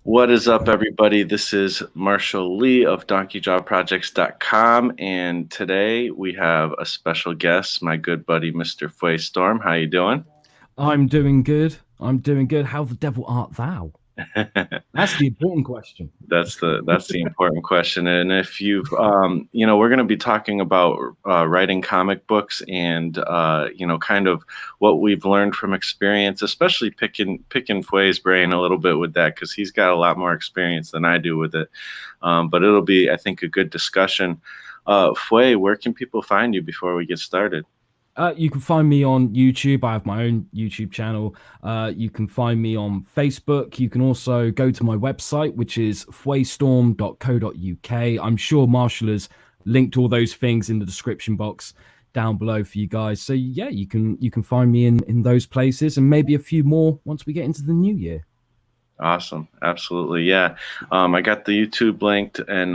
What is up, everybody? This is Marshall Lee of DonkeyJawProjects.com, and today we have a special guest, my good buddy, Mr. Fwah Storm. How you doing? I'm doing good. I'm doing good. How the devil art thou? That's the important question. That's the important question. And if you've we're going to be talking about writing comic books and kind of what we've learned from experience, especially picking Fway's brain a little bit with that because he's got a lot more experience than I do with it. But it'll be, I think, a good discussion. Fway, where can people find you before we get started? You can find me on YouTube. I have my own YouTube channel. You can find me on Facebook. You can also go to my website, which is fwaystorm.co.uk. I'm sure Marshall has linked all those things in the description box down below for you guys. So yeah, you can find me in those places and maybe a few more once we get into the new year. Awesome. Absolutely. Yeah. I got the YouTube linked and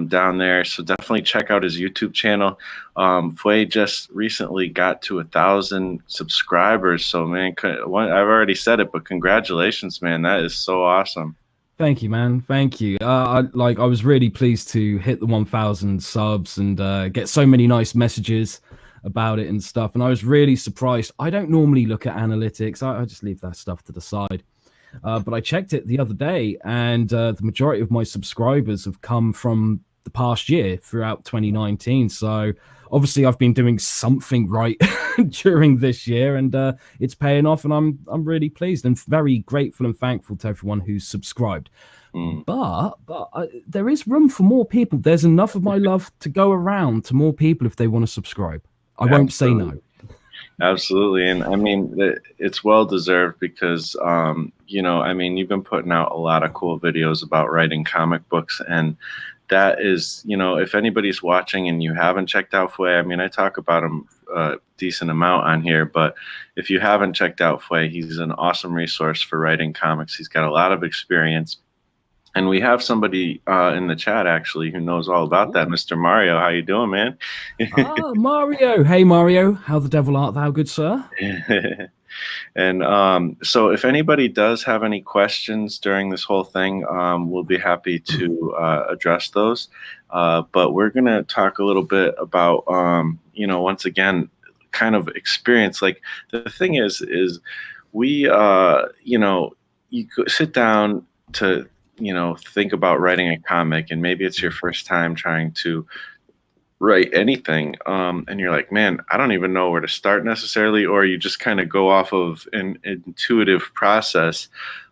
down there. So definitely check out his YouTube channel. Fway just recently got to 1,000 subscribers. So man, I've already said it, but congratulations, man. That is so awesome. Thank you, man. Thank you. I was really pleased to hit the 1,000 subs and get so many nice messages about it and stuff. And I was really surprised. I don't normally look at analytics. I just leave that stuff to the side. But I checked it the other day, and the majority of my subscribers have come from the past year throughout 2019. So obviously, I've been doing something right during this year, and it's paying off. And I'm really pleased and very grateful and thankful to everyone who's subscribed. Mm, But there is room for more people. There's enough of my love to go around to more people if they want to subscribe. I won't say absolutely. no. Absolutely. And I mean, it's well deserved because, I mean, you've been putting out a lot of cool videos about writing comic books. And that is, if anybody's watching and you haven't checked out Fway, I mean, I talk about him a decent amount on here, but if you haven't checked out Fway, he's an awesome resource for writing comics. He's got a lot of experience. And we have somebody in the chat actually who knows all about that, Mr. Mario. How you doing, man? Mario. Hey, Mario. How the devil art thou, good sir? And so if anybody does have any questions during this whole thing, we'll be happy to address those. But we're going to talk a little bit about, once again, kind of experience. Like the thing is we, you sit down to, think about writing a comic, and maybe it's your first time trying to write anything, and you're like, man, I don't even know where to start necessarily, or you just kind of go off of an intuitive process.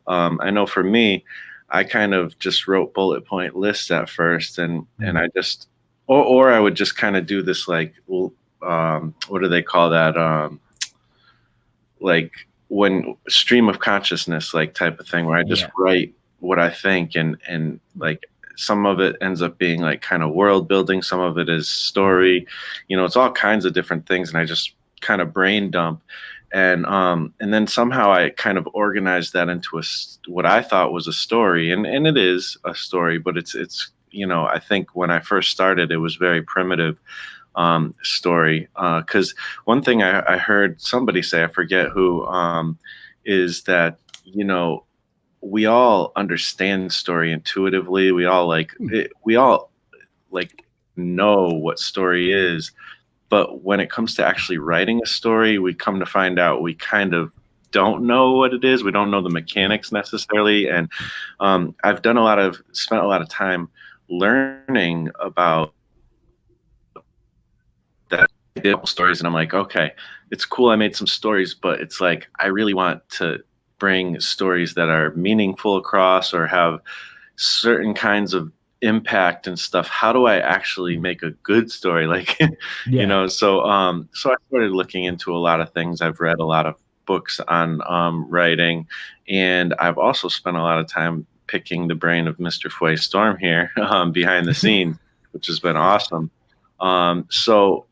I know for me, I kind of just wrote bullet point lists at first, and I just, or I would just kind of do this like, what do they call that? Like when stream of consciousness, like type of thing, where I just write what I think, and like some of it ends up being like kind of world building, some of it is story, it's all kinds of different things, and I just kind of brain dump, and then somehow I kind of organized that into what I thought was a story, and it is a story, but it's I think when I first started, it was very primitive story, because one thing I heard somebody say, I forget who, is that we all understand story intuitively. We all know what story is, but when it comes to actually writing a story, we come to find out we kind of don't know what it is. We don't know the mechanics necessarily. And I've spent a lot of time learning about that stories, and I'm like, okay, it's cool, I made some stories, but it's like I really want to bring stories that are meaningful across or have certain kinds of impact and stuff. How do I actually make a good story? Like, so I started looking into a lot of things. I've read a lot of books on writing, and I've also spent a lot of time picking the brain of Mr. Fwah Storm here behind the scenes, which has been awesome. So,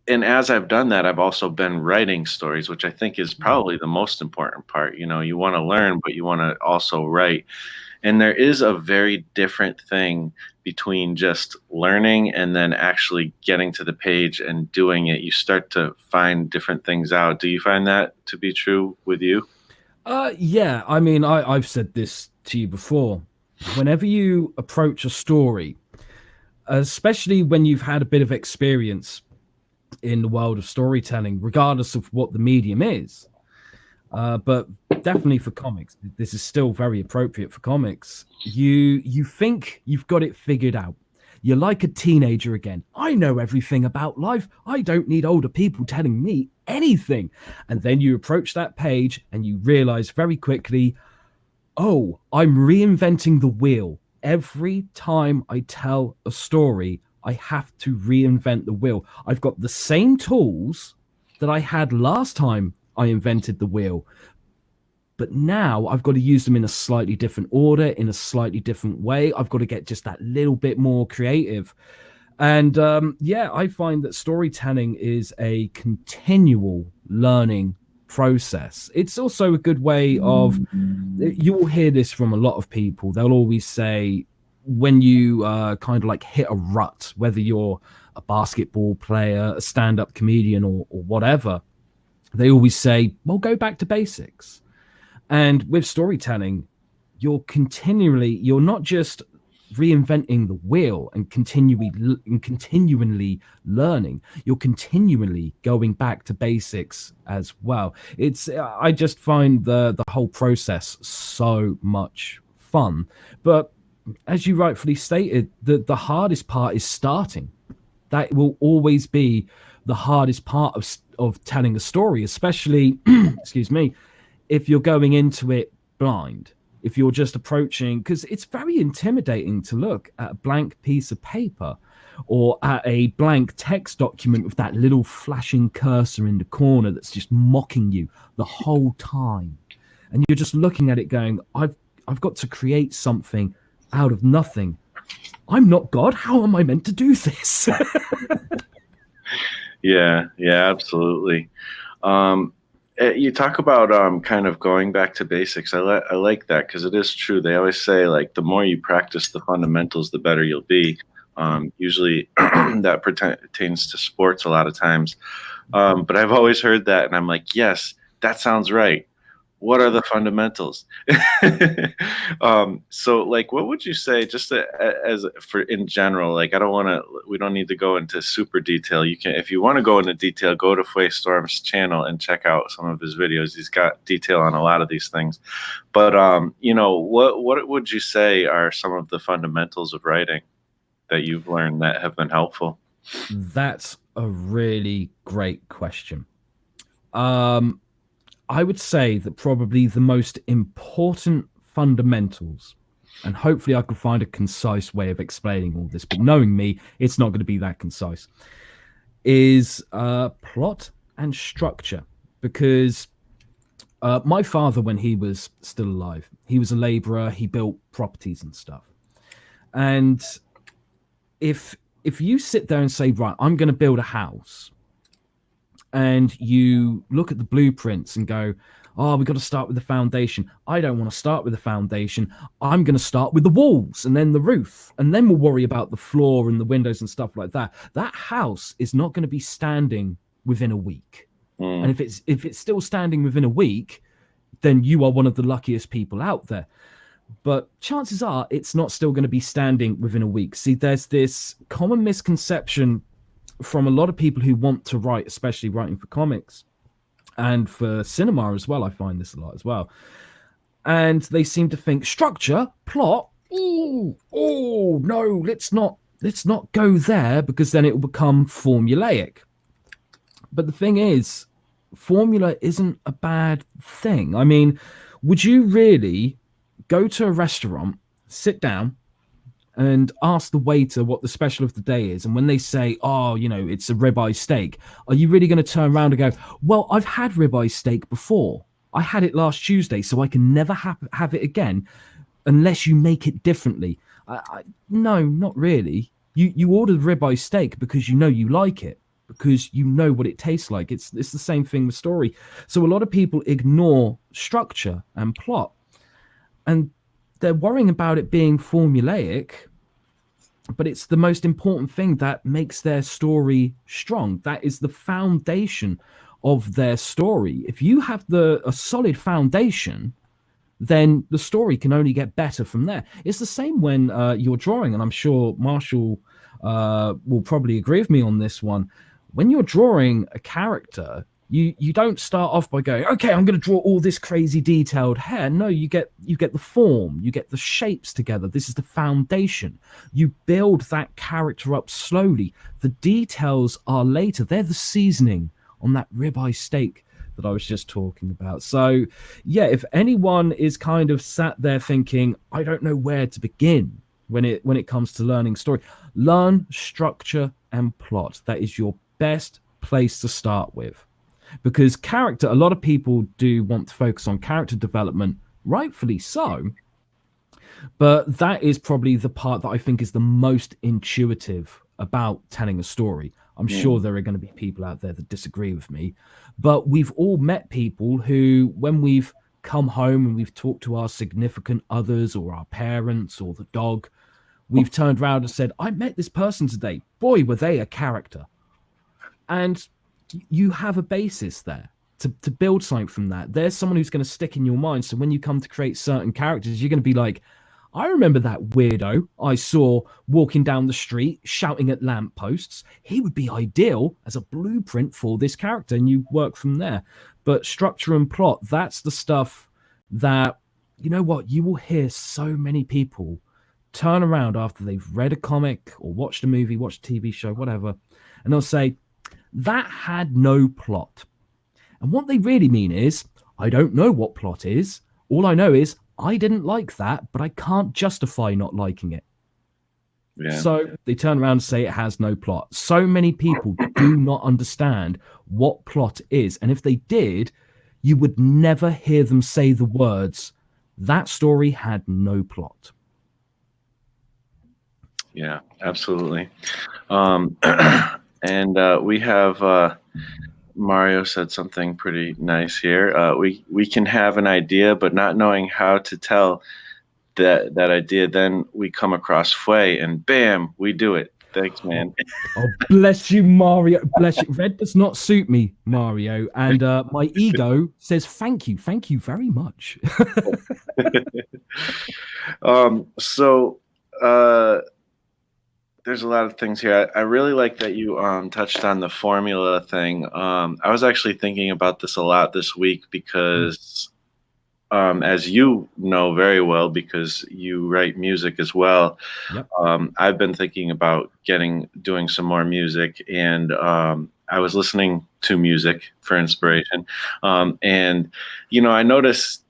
and as I've done that, I've also been writing stories, which I think is probably the most important part. You want to learn, but you want to also write. And there is a very different thing between just learning and then actually getting to the page and doing it. You start to find different things out. Do you find that to be true with you? Yeah, I mean, I've said this to you before, whenever you approach a story, especially when you've had a bit of experience in the world of storytelling, regardless of what the medium is, but definitely for comics, this is still very appropriate for comics. You think you've got it figured out. You're like a teenager again. I know everything about life. I don't need older people telling me anything. And then you approach that page and you realize very quickly, oh, I'm reinventing the wheel. Every time I tell a story, I have to reinvent the wheel. I've got the same tools that I had last time I invented the wheel, but now I've got to use them in a slightly different order, in a slightly different way. I've got to get just that little bit more creative. And yeah, I find that storytelling is a continual learning process. It's also a good way of, you will hear this from a lot of people. They'll always say, when you kind of like hit a rut, whether you're a basketball player, a stand-up comedian, or whatever, they always say, well, go back to basics. And with storytelling, you're not just reinventing the wheel and continually learning. You're continually going back to basics as well. I just find the whole process so much fun. But as you rightfully stated, the hardest part is starting. That will always be the hardest part of telling a story, especially excuse me, if you're going into it blind, if you're just approaching, because it's very intimidating to look at a blank piece of paper or at a blank text document with that little flashing cursor in the corner that's just mocking you the whole time. And you're just looking at it going, I've got to create something out of nothing. I'm not God. How am I meant to do this? Yeah, absolutely. You talk about kind of going back to basics. I like that, because it is true. They always say, like, the more you practice the fundamentals, the better you'll be. Usually that pertains to sports a lot of times. But I've always heard that, and I'm like, yes, that sounds right. What are the fundamentals? So, like, what would you say, just as for in general? Like, we don't need to go into super detail. You can, if you want to go into detail, go to Fwah Storm's channel and check out some of his videos. He's got detail on a lot of these things. But what would you say are some of the fundamentals of writing that you've learned that have been helpful? That's a really great question. I would say that probably the most important fundamentals, and hopefully I can find a concise way of explaining all this, but knowing me, it's not going to be that concise, is plot and structure. Because my father, when he was still alive, he was a laborer. He built properties and stuff. And if you sit there and say, right, I'm going to build a house, and you look at the blueprints and go, oh, we've got to start with the foundation. I don't want to start with the foundation. I'm going to start with the walls and then the roof, and then we'll worry about the floor and the windows and stuff like that. That house is not going to be standing within a week. And if it's still standing within a week, then you are one of the luckiest people out there. But chances are it's not still going to be standing within a week. See, there's this common misconception from a lot of people who want to write, especially writing for comics and for cinema as well. I find this a lot as well. And they seem to think structure, plot, oh no, let's not go there, because then it will become formulaic. But the thing is, formula isn't a bad thing. I mean, would you really go to a restaurant, sit down, and ask the waiter what the special of the day is, and when they say, oh, it's a ribeye steak, are you really going to turn around and go, well, I've had ribeye steak before. I had it last Tuesday, so I can never have it again unless you make it differently? No, not really. You ordered ribeye steak because you like it, because you know what it tastes like. It's the same thing with story. So a lot of people ignore structure and plot, and they're worrying about it being formulaic, but it's the most important thing that makes their story strong. That is the foundation of their story. If you have a solid foundation, then the story can only get better from there. It's the same when you're drawing, and I'm sure Marshall will probably agree with me on this one. When you're drawing a character, you don't start off by going, okay, I'm going to draw all this crazy detailed hair. No, you get the form, you get the shapes together. This is the foundation. You build that character up slowly. The details are later. They're the seasoning on that ribeye steak that I was just talking about. So yeah, if anyone is kind of sat there thinking, I don't know where to begin when it comes to learning story, learn structure and plot. That is your best place to start with. Because character, a lot of people do want to focus on character development, rightfully so, but that is probably the part that I think is the most intuitive about telling a story. I'm sure there are going to be people out there that disagree with me, but we've all met people who, when we've come home and we've talked to our significant others or our parents or the dog, we've turned around and said, I met this person today. Boy, were they a character. And you have a basis there to build something from that. There's someone who's going to stick in your mind. So when you come to create certain characters, you're going to be like, I remember that weirdo I saw walking down the street shouting at lampposts. He would be ideal as a blueprint for this character, and you work from there. But structure and plot, that's the stuff that, you know what, you will hear so many people turn around after they've read a comic or watched a movie, watched a TV show, whatever, and they'll say, that had no plot. And what they really mean is, I don't know what plot is. All I know is I didn't like that, but I can't justify not liking it. Yeah. So they turn around and say it has no plot. So many people do not understand what plot is. And if they did, you would never hear them say the words, that story had no plot. Yeah, absolutely. And we have Mario said something pretty nice here. We can have an idea, but not knowing how to tell that idea, then we come across Fwah, and bam, we do it. Thanks, man. Oh, bless you, Mario. Bless you. Red does not suit me, Mario, and my ego says thank you very much. So. There's a lot of things here. I really like that you touched on the formula thing. I was actually thinking about this a lot this week because, as you know very well, because you write music as well, yep. I've been thinking about doing some more music, and I was listening to music for inspiration. And, you know, I noticed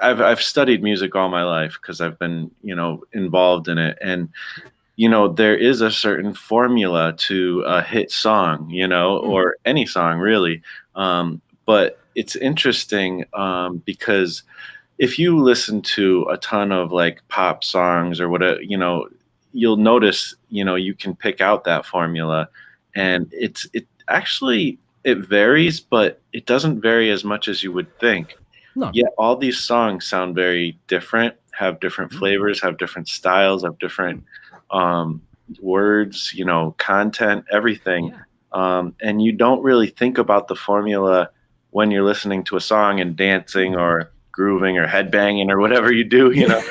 I've studied music all my life because I've been, you know, involved in it. And you know, there is a certain formula to a hit song, you know, or any song really. But it's interesting because if you listen to a ton of like pop songs or whatever, you know, you'll notice, you know, you can pick out that formula, and it actually varies, but it doesn't vary as much as you would think. No. Yet all these songs sound very different, have different flavors, have different styles, have different words, you know, content, everything. Yeah. And you don't really think about the formula when you're listening to a song and dancing or grooving or headbanging or whatever you do, you know.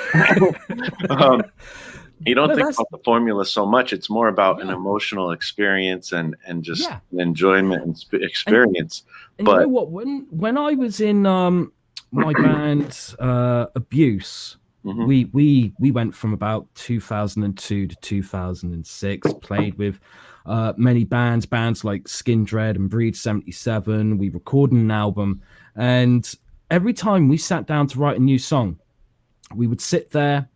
You don't think about the formula so much. It's more about an emotional experience and just enjoyment and experience. And but you know what? When I was in my band Abuse, we went from about 2002 to 2006, played with many bands like Skin Dread and Breed 77. We recorded an album, and every time we sat down to write a new song, we would sit there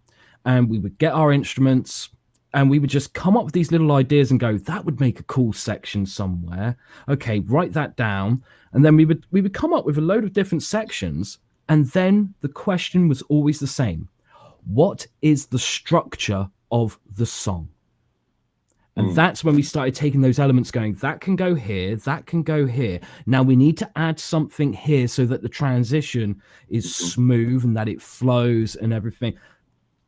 and we would get our instruments and we would just come up with these little ideas and go, that would make a cool section somewhere. Okay, write that down. And then we would come up with a load of different sections. And then the question was always the same. What is the structure of the song? And that's when we started taking those elements going, that can go here, that can go here. Now we need to add something here so that the transition is smooth and that it flows and everything.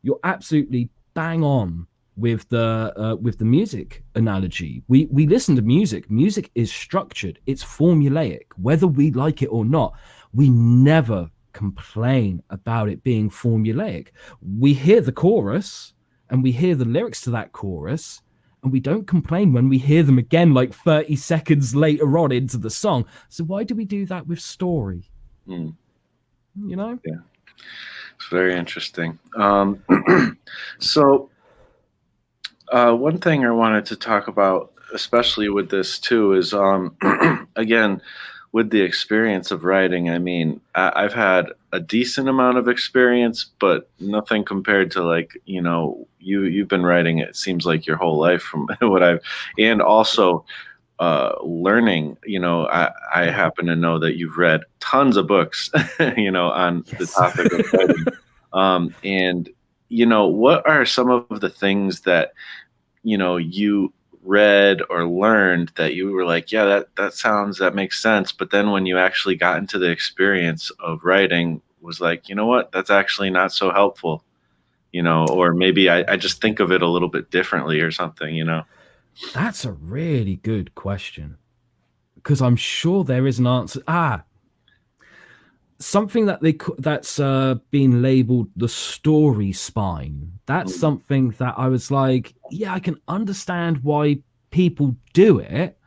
You're absolutely bang on with the music analogy. We listen to music. Music is structured. It's formulaic. Whether we like it or not, we never complain about it being formulaic. We hear the chorus and we hear the lyrics to that chorus, and we don't complain when we hear them again like 30 seconds later on into the song. So why do we do that with story? Mm. You know? Yeah, it's very interesting. So one thing I wanted to talk about, especially with this too, is again, with the experience of writing. I mean, I've had a decent amount of experience, but nothing compared to, like, you've been writing, it seems like, your whole life from what I've, and also learning. I happen to know that you've read tons of books, on the Yes. topic of writing. And what are some of the things that you read or learned that you were like, yeah, that makes sense, but then when you actually got into the experience of writing, was like, you know what, that's actually not so helpful, or maybe I just think of it a little bit differently or something. That's a really good question, because I'm sure there is an answer. Something that's been labeled the story spine. That's Mm, something that I was like, yeah, I can understand why people do it,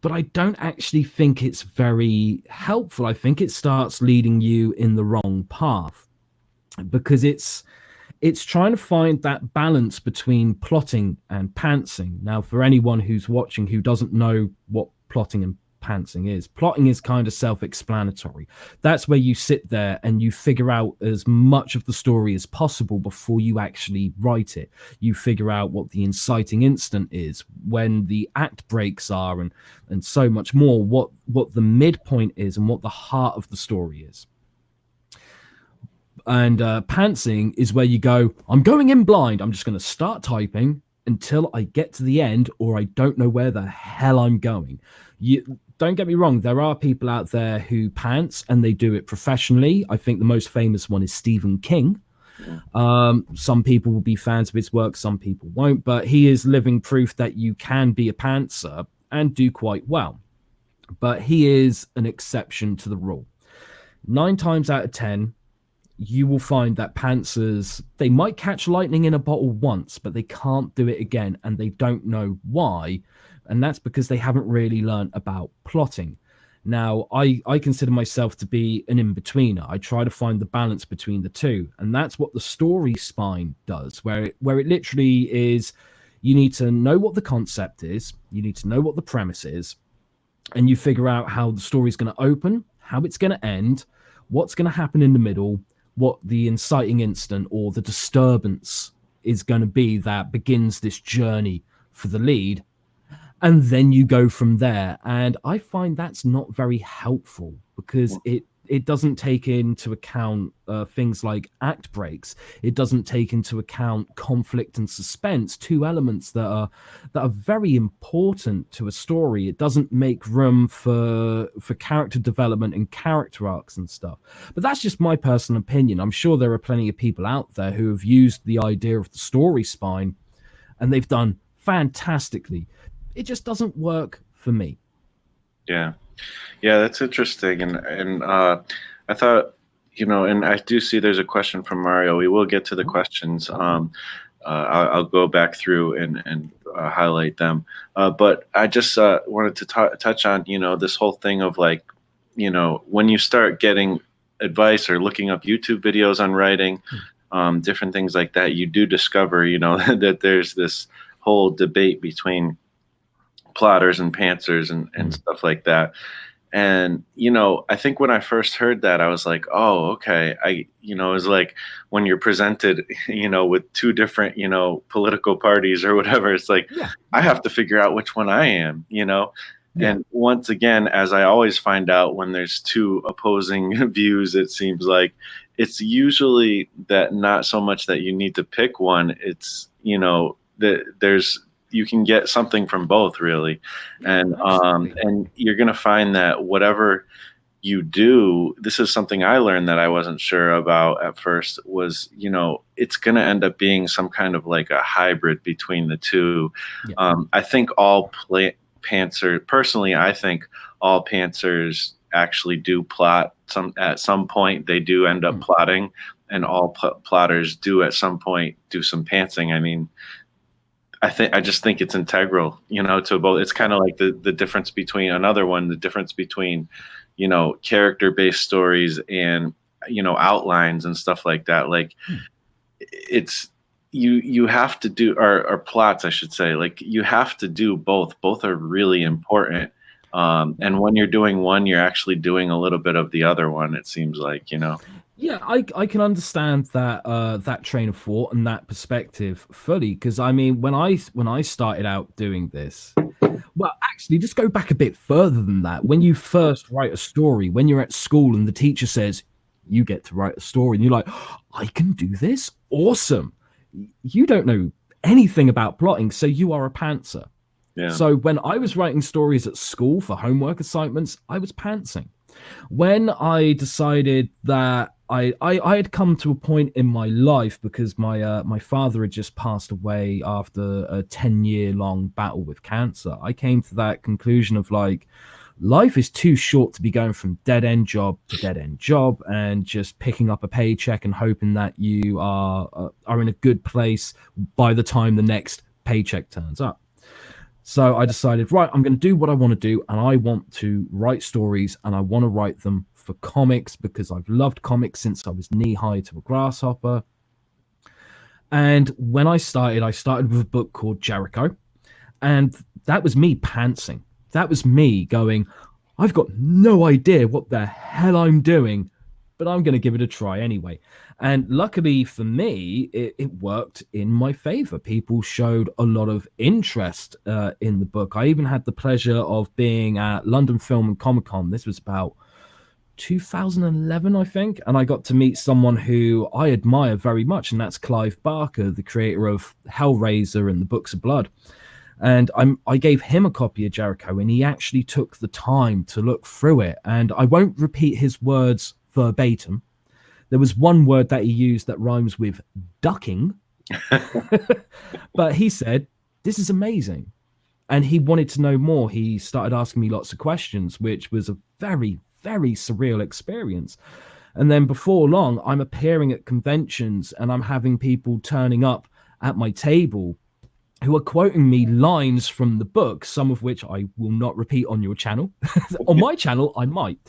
but I don't actually think it's very helpful. I think it starts leading you in the wrong path, because it's trying to find that balance between plotting and pantsing. Now, for anyone who's watching who doesn't know what plotting and pantsing is, plotting is kind of self-explanatory. That's where you sit there and you figure out as much of the story as possible before you actually write it. You figure out what the inciting incident is, when the act breaks are, and so much more, what the midpoint is and what the heart of the story is. And pantsing is where you go, I'm going in blind. I'm just going to start typing until I get to the end, or I don't know where the hell I'm going. You don't get me wrong. There are people out there who pants and they do it professionally. I think the most famous one is Stephen King. mm, Some people will be fans of his work, some people won't, but he is living proof that you can be a pantser and do quite well. But he is an exception to the rule. 9 times out of 10, you will find that pantsers, they might catch lightning in a bottle once, but they can't do it again, and they don't know why. And that's because they haven't really learned about plotting. Now, I consider myself to be an in-betweener. I try to find the balance between the two, and that's what the story spine does, where it literally is, you need to know what the concept is, you need to know what the premise is, and you figure out how the story's going to open, how it's going to end, what's going to happen in the middle, what the inciting incident or the disturbance is going to be that begins this journey for the lead. And then you go from there. And I find that's not very helpful, because it doesn't take into account things like act breaks. It doesn't take into account conflict and suspense, two elements that are very important to a story. It doesn't make room for character development and character arcs and stuff. But that's just my personal opinion. I'm sure there are plenty of people out there who have used the idea of the story spine and they've done fantastically. It just doesn't work for me. yeah. Yeah, that's interesting. And I thought, and I do see there's a question from Mario. We will get to the questions. I'll go back through and highlight them. But I just wanted to touch on, this whole thing of, like, when you start getting advice or looking up YouTube videos on writing, different things like that, you do discover, that there's this whole debate between plotters and pantsers and stuff like that. And, I think when I first heard that, I was like, oh, okay. It was like when you're presented, with two different, political parties or whatever, it's like, Yeah. I have to figure out which one I am. Yeah. And once again, as I always find out when there's two opposing views, it seems like it's usually that not so much that you need to pick one. It's, that you can get something from both, really. And you're going to find that whatever you do, this is something I learned that I wasn't sure about at first, was, it's going to end up being some kind of like a hybrid between the two. Yeah. I think all pantsers, personally, I think all pantsers actually do plot. At some point they do end up plotting, and all plotters do at some point do some pantsing. I mean, I just think it's integral, to both. It's kind of like the difference between another one, the difference between, character-based stories and, outlines and stuff like that. Like it's, you have to do, or plots, I should say, like you have to do both. Both are really important. And when you're doing one, you're actually doing a little bit of the other one, it seems like. Yeah, I can understand that that train of thought and that perspective fully, because I mean, when I started out doing this, well, actually, just go back a bit further than that. When you first write a story, when you're at school and the teacher says you get to write a story, and you're like, I can do this, awesome. You don't know anything about plotting, so you are a pantser. Yeah. So when I was writing stories at school for homework assignments, I was pantsing. When I decided that I had come to a point in my life, because my father had just passed away after a 10-year long battle with cancer, I came to that conclusion of like, life is too short to be going from dead end job to dead end job and just picking up a paycheck and hoping that you are in a good place by the time the next paycheck turns up. So I decided, right, I'm going to do what I want to do, and I want to write stories, and I want to write them for comics because I've loved comics since I was knee-high to a grasshopper. And when I started with a book called Jericho, and that was me pantsing. That was me going, I've got no idea what the hell I'm doing, but I'm going to give it a try anyway. And luckily for me, it worked in my favor. People showed a lot of interest in the book. I even had the pleasure of being at London Film and Comic Con. This was about 2011, I think. And I got to meet someone who I admire very much, and that's Clive Barker, the creator of Hellraiser and the Books of Blood. And I gave him a copy of Jericho, and he actually took the time to look through it. And I won't repeat his words verbatim. There was one word that he used that rhymes with ducking, but he said, this is amazing. And he wanted to know more. He started asking me lots of questions, which was a very, very surreal experience. And then before long, I'm appearing at conventions and I'm having people turning up at my table who are quoting me lines from the book, some of which I will not repeat on your channel. On my channel, I might.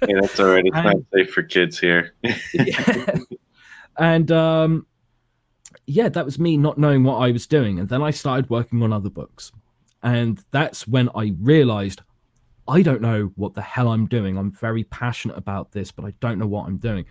Yeah, that's all right. It's not safe for kids here. Yeah. And yeah, that was me not knowing what I was doing. And then I started working on other books. And that's when I realized I don't know what the hell I'm doing. I'm very passionate about this, but I don't know what I'm doing.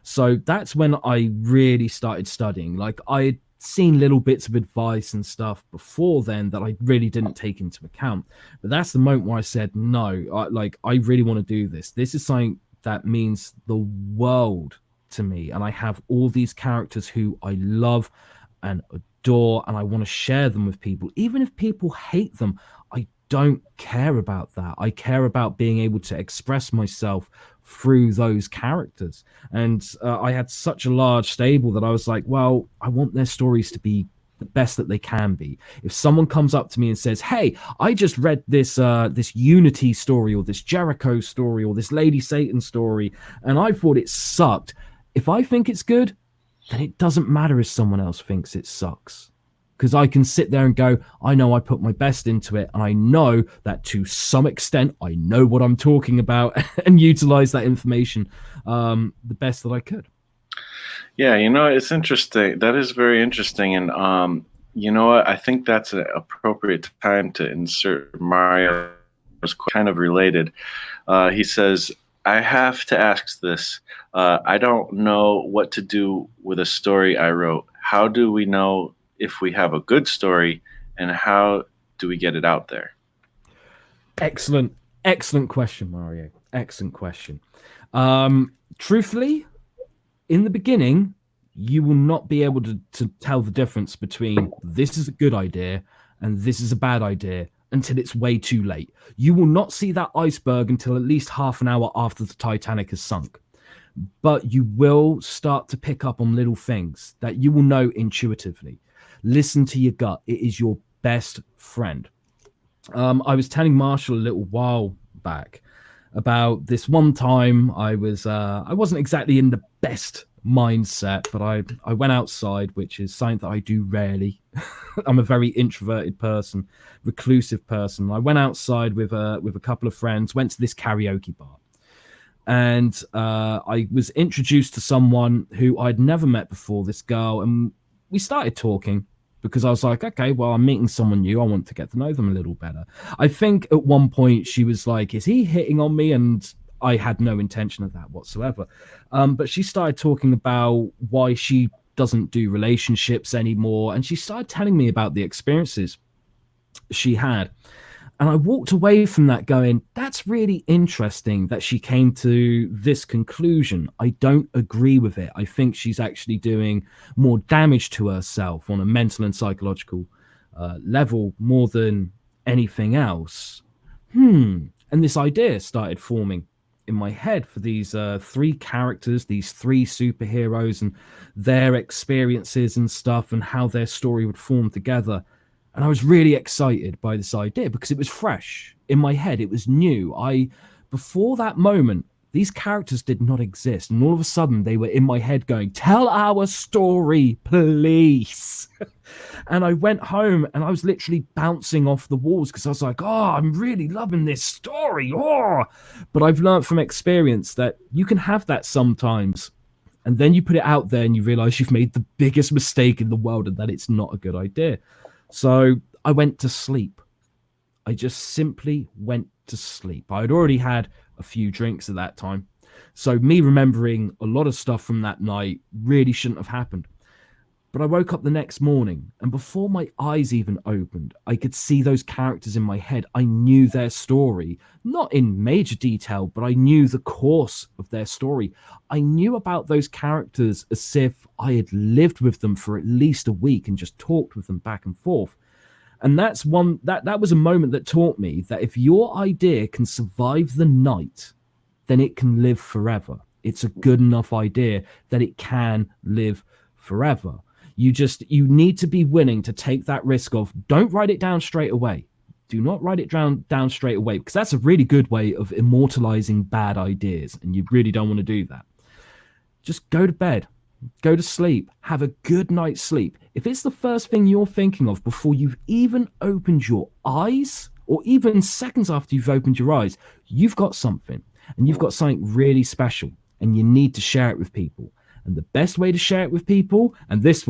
So that's when I really started studying. Like, I had seen little bits of advice and stuff before then that I really didn't take into account. But that's the moment where I said, no, I really want to do this. This is something that means the world to me. And I have all these characters who I love and adore, and I want to share them with people. Even if people hate them, I don't care about that. I care about being able to express myself through those characters. And I had such a large stable that I was like, well, I want their stories to be the best that they can be. If someone comes up to me and says, hey, I just read this this Unity story, or this Jericho story, or this Lady Satan story, and I thought it sucked, if I think it's good, then it doesn't matter if someone else thinks it sucks. Because I can sit there and go, I know I put my best into it, and I know that to some extent I know what I'm talking about and utilize that information the best that I could. Yeah, it's interesting. That is very interesting. And you know what? I think that's an appropriate time to insert Mario's kind of related. He says, I have to ask this. I don't know what to do with a story I wrote. How do we know if we have a good story, and how do we get it out there? Excellent question, Mario. Excellent question. Truthfully, in the beginning, you will not be able to tell the difference between this is a good idea and this is a bad idea until it's way too late. You will not see that iceberg until at least half an hour after the Titanic has sunk. But you will start to pick up on little things that you will know intuitively. Listen to your gut. It is your best friend. I was telling Marshall a little while back about this one time I wasn't exactly in the best mindset, but I went outside, which is something that I do rarely. I'm a very introverted person, reclusive person. I went outside with a couple of friends, went to this karaoke bar, and I was introduced to someone who I'd never met before, this girl, and we started talking because I was like, okay, well, I'm meeting someone new. I want to get to know them a little better. I think at one point she was like, is he hitting on me? And I had no intention of that whatsoever. But she started talking about why she doesn't do relationships anymore. And she started telling me about the experiences she had. And I walked away from that going, that's really interesting that she came to this conclusion. I don't agree with it. I think she's actually doing more damage to herself on a mental and psychological level more than anything else. And this idea started forming in my head for these three characters, these three superheroes, and their experiences and stuff, and how their story would form together. And I was really excited by this idea because it was fresh in my head. It was new. Before that moment, these characters did not exist. And all of a sudden they were in my head going, tell our story, please. And I went home and I was literally bouncing off the walls because I was like, oh, I'm really loving this story. Oh, but I've learned from experience that you can have that sometimes. And then you put it out there and you realize you've made the biggest mistake in the world and that it's not a good idea. So I went to sleep. I just simply went to sleep. I had already had a few drinks at that time. So me remembering a lot of stuff from that night really shouldn't have happened. But I woke up the next morning, and before my eyes even opened, I could see those characters in my head. I knew their story, not in major detail, but I knew the course of their story. I knew about those characters as if I had lived with them for at least a week and just talked with them back and forth. And that was a moment that taught me that if your idea can survive the night, then it can live forever. It's a good enough idea that it can live forever. You need to be willing to take that risk of, don't write it down straight away. Do not write it down straight away, because that's a really good way of immortalizing bad ideas, and you really don't want to do that. Just go to bed, go to sleep, have a good night's sleep. If it's the first thing you're thinking of before you've even opened your eyes, or even seconds after you've opened your eyes, you've got something, and you've got something really special, and you need to share it with people. And the best way to share it with people, and this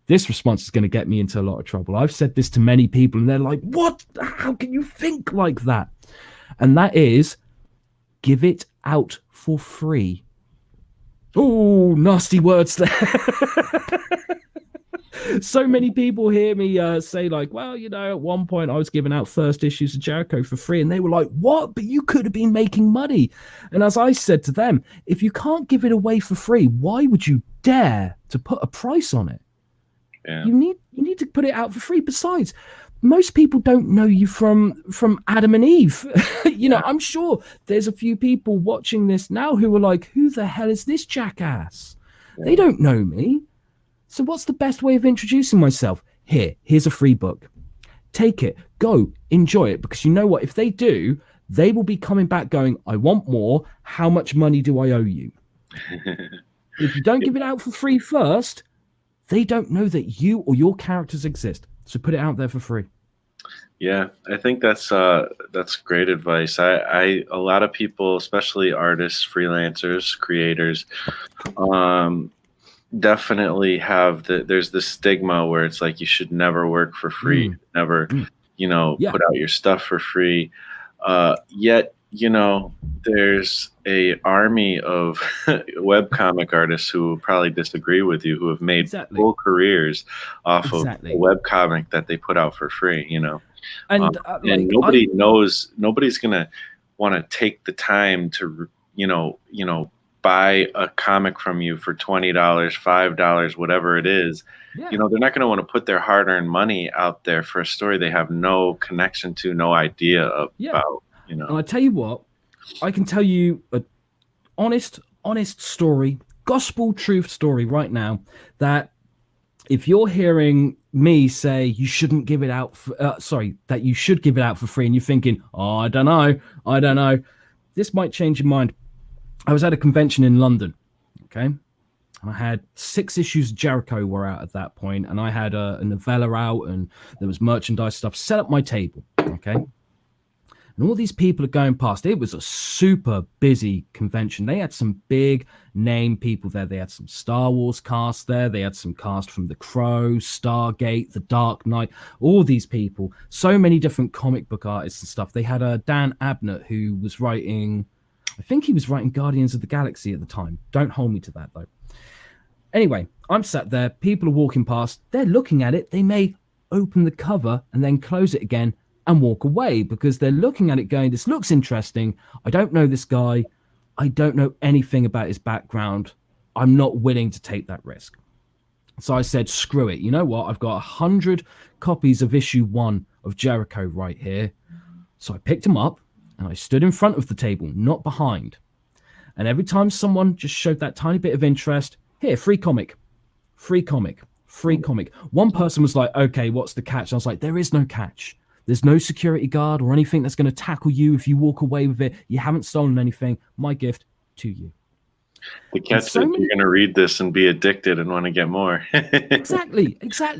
response is going to get me into a lot of trouble. I've said this to many people and they're like, what? How can you think like that? And that is, give it out for free. Oh, nasty words there. So many people hear me say like, well, at one point I was giving out first issues of Jericho for free, and they were like, what? But you could have been making money. And as I said to them, if you can't give it away for free, why would you dare to put a price on it? Yeah. You need to put it out for free. Besides, most people don't know you from Adam and Eve. I'm sure there's a few people watching this now who are like, who the hell is this jackass? Yeah. They don't know me. So what's the best way of introducing myself? Here's a free book. Take it, go, enjoy it. Because you know what? If they do, they will be coming back going, I want more. How much money do I owe you? If you don't give it out for free first, they don't know that you or your characters exist. So put it out there for free. Yeah, I think that's great advice. A lot of people, especially artists, freelancers, creators, definitely have there's this stigma where it's like you should never work for free, never put out your stuff for free. Yet there's a army of webcomic artists who probably disagree with you, who have made full careers off of a webcomic that they put out for free. And nobody's gonna want to take the time to buy a comic from you for $20, $5, whatever it is. Yeah. They're not going to want to put their hard-earned money out there for a story they have no connection to, no idea about. And I tell you what, I can tell you an honest story, gospel truth story right now, that if you're hearing me say you shouldn't give it out that you should give it out for free, and you're thinking, oh, I don't know, this might change your mind. I was at a convention in London, okay? And I had 6 issues of Jericho were out at that point, and I had a novella out, and there was merchandise stuff set up my table, okay? And all these people are going past. It was a super busy convention. They had some big name people there. They had some Star Wars cast there. They had some cast from The Crow, Stargate, The Dark Knight, all these people. So many different comic book artists and stuff. They had Dan Abnett, who was writing, I think he was writing Guardians of the Galaxy at the time. Don't hold me to that, though. Anyway, I'm sat there. People are walking past. They're looking at it. They may open the cover and then close it again and walk away because they're looking at it going, this looks interesting. I don't know this guy. I don't know anything about his background. I'm not willing to take that risk. So I said, screw it. You know what? I've got 100 copies of issue 1 of Jericho right here. So I picked them up and I stood in front of the table, not behind. And every time someone just showed that tiny bit of interest, here, free comic, free comic, free comic. One person was like, okay, what's the catch? I was like, there is no catch. There's no security guard or anything that's going to tackle you if you walk away with it. You haven't stolen anything. My gift to you. The catch is you're going to read this and be addicted and want to get more. Exactly.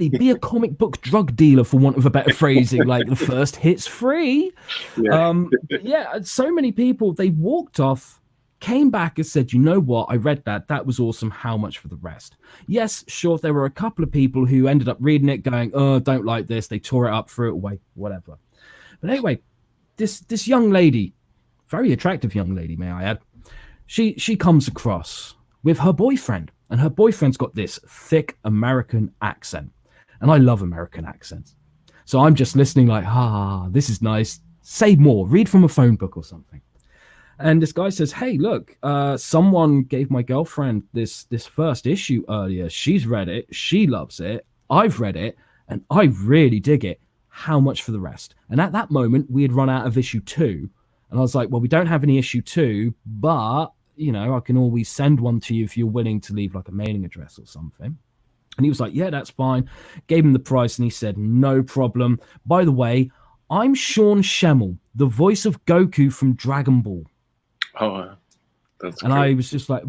Be a comic book drug dealer, for want of a better phrasing. Like, the first hit's free. Yeah. So many people, they walked off, came back and said, you know what? I read that. That was awesome. How much for the rest? Yes, sure. There were a couple of people who ended up reading it going, oh, don't like this. They tore it up, threw it away, whatever. But anyway, this young lady, very attractive young lady, may I add, she comes across with her boyfriend, and her boyfriend's got this thick American accent. And I love American accents. So I'm just listening like, this is nice. Say more. Read from a phone book or something. And this guy says, hey, look, someone gave my girlfriend this first issue earlier. She's read it. She loves it. I've read it. And I really dig it. How much for the rest? And at that moment, we had run out of issue 2. And I was like, well, we don't have any issue 2, but, you know, I can always send one to you if you're willing to leave like a mailing address or something. And he was like, yeah, that's fine. Gave him the price. And he said, no problem. By the way, I'm Sean Schemmel, the voice of Goku from Dragon Ball. Oh, that's and great. I was just like,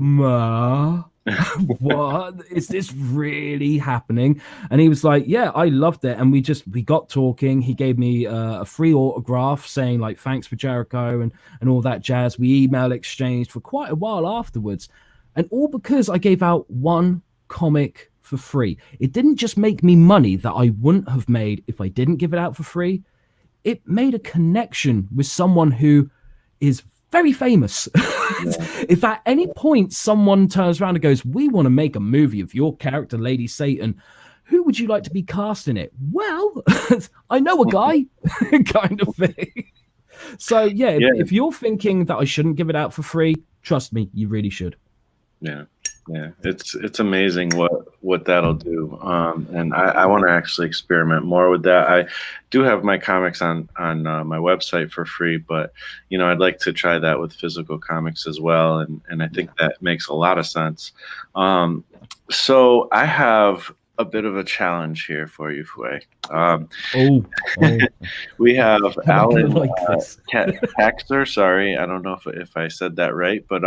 what? Is this really happening? And he was like, yeah, I loved it. And we got talking. He gave me a free autograph saying like, thanks for Jericho and all that jazz. We email exchanged for quite a while afterwards. And all because I gave out one comic for free. It didn't just make me money that I wouldn't have made if I didn't give it out for free. It made a connection with someone who is very famous. If at any point someone turns around and goes, we want to make a movie of your character, Lady Satan, who would you like to be cast in it? Well, I know a guy, kind of thing. So if you're thinking that I shouldn't give it out for free, trust me, you really should. Yeah, it's amazing what that'll do, and I want to actually experiment more with that. I do have my comics on my website for free, but you know, I'd like to try that with physical comics as well, and I think that makes a lot of sense. So I have a bit of a challenge here for you, Fwah. We have Alan Paxter. Sorry, I don't know if I said that right, but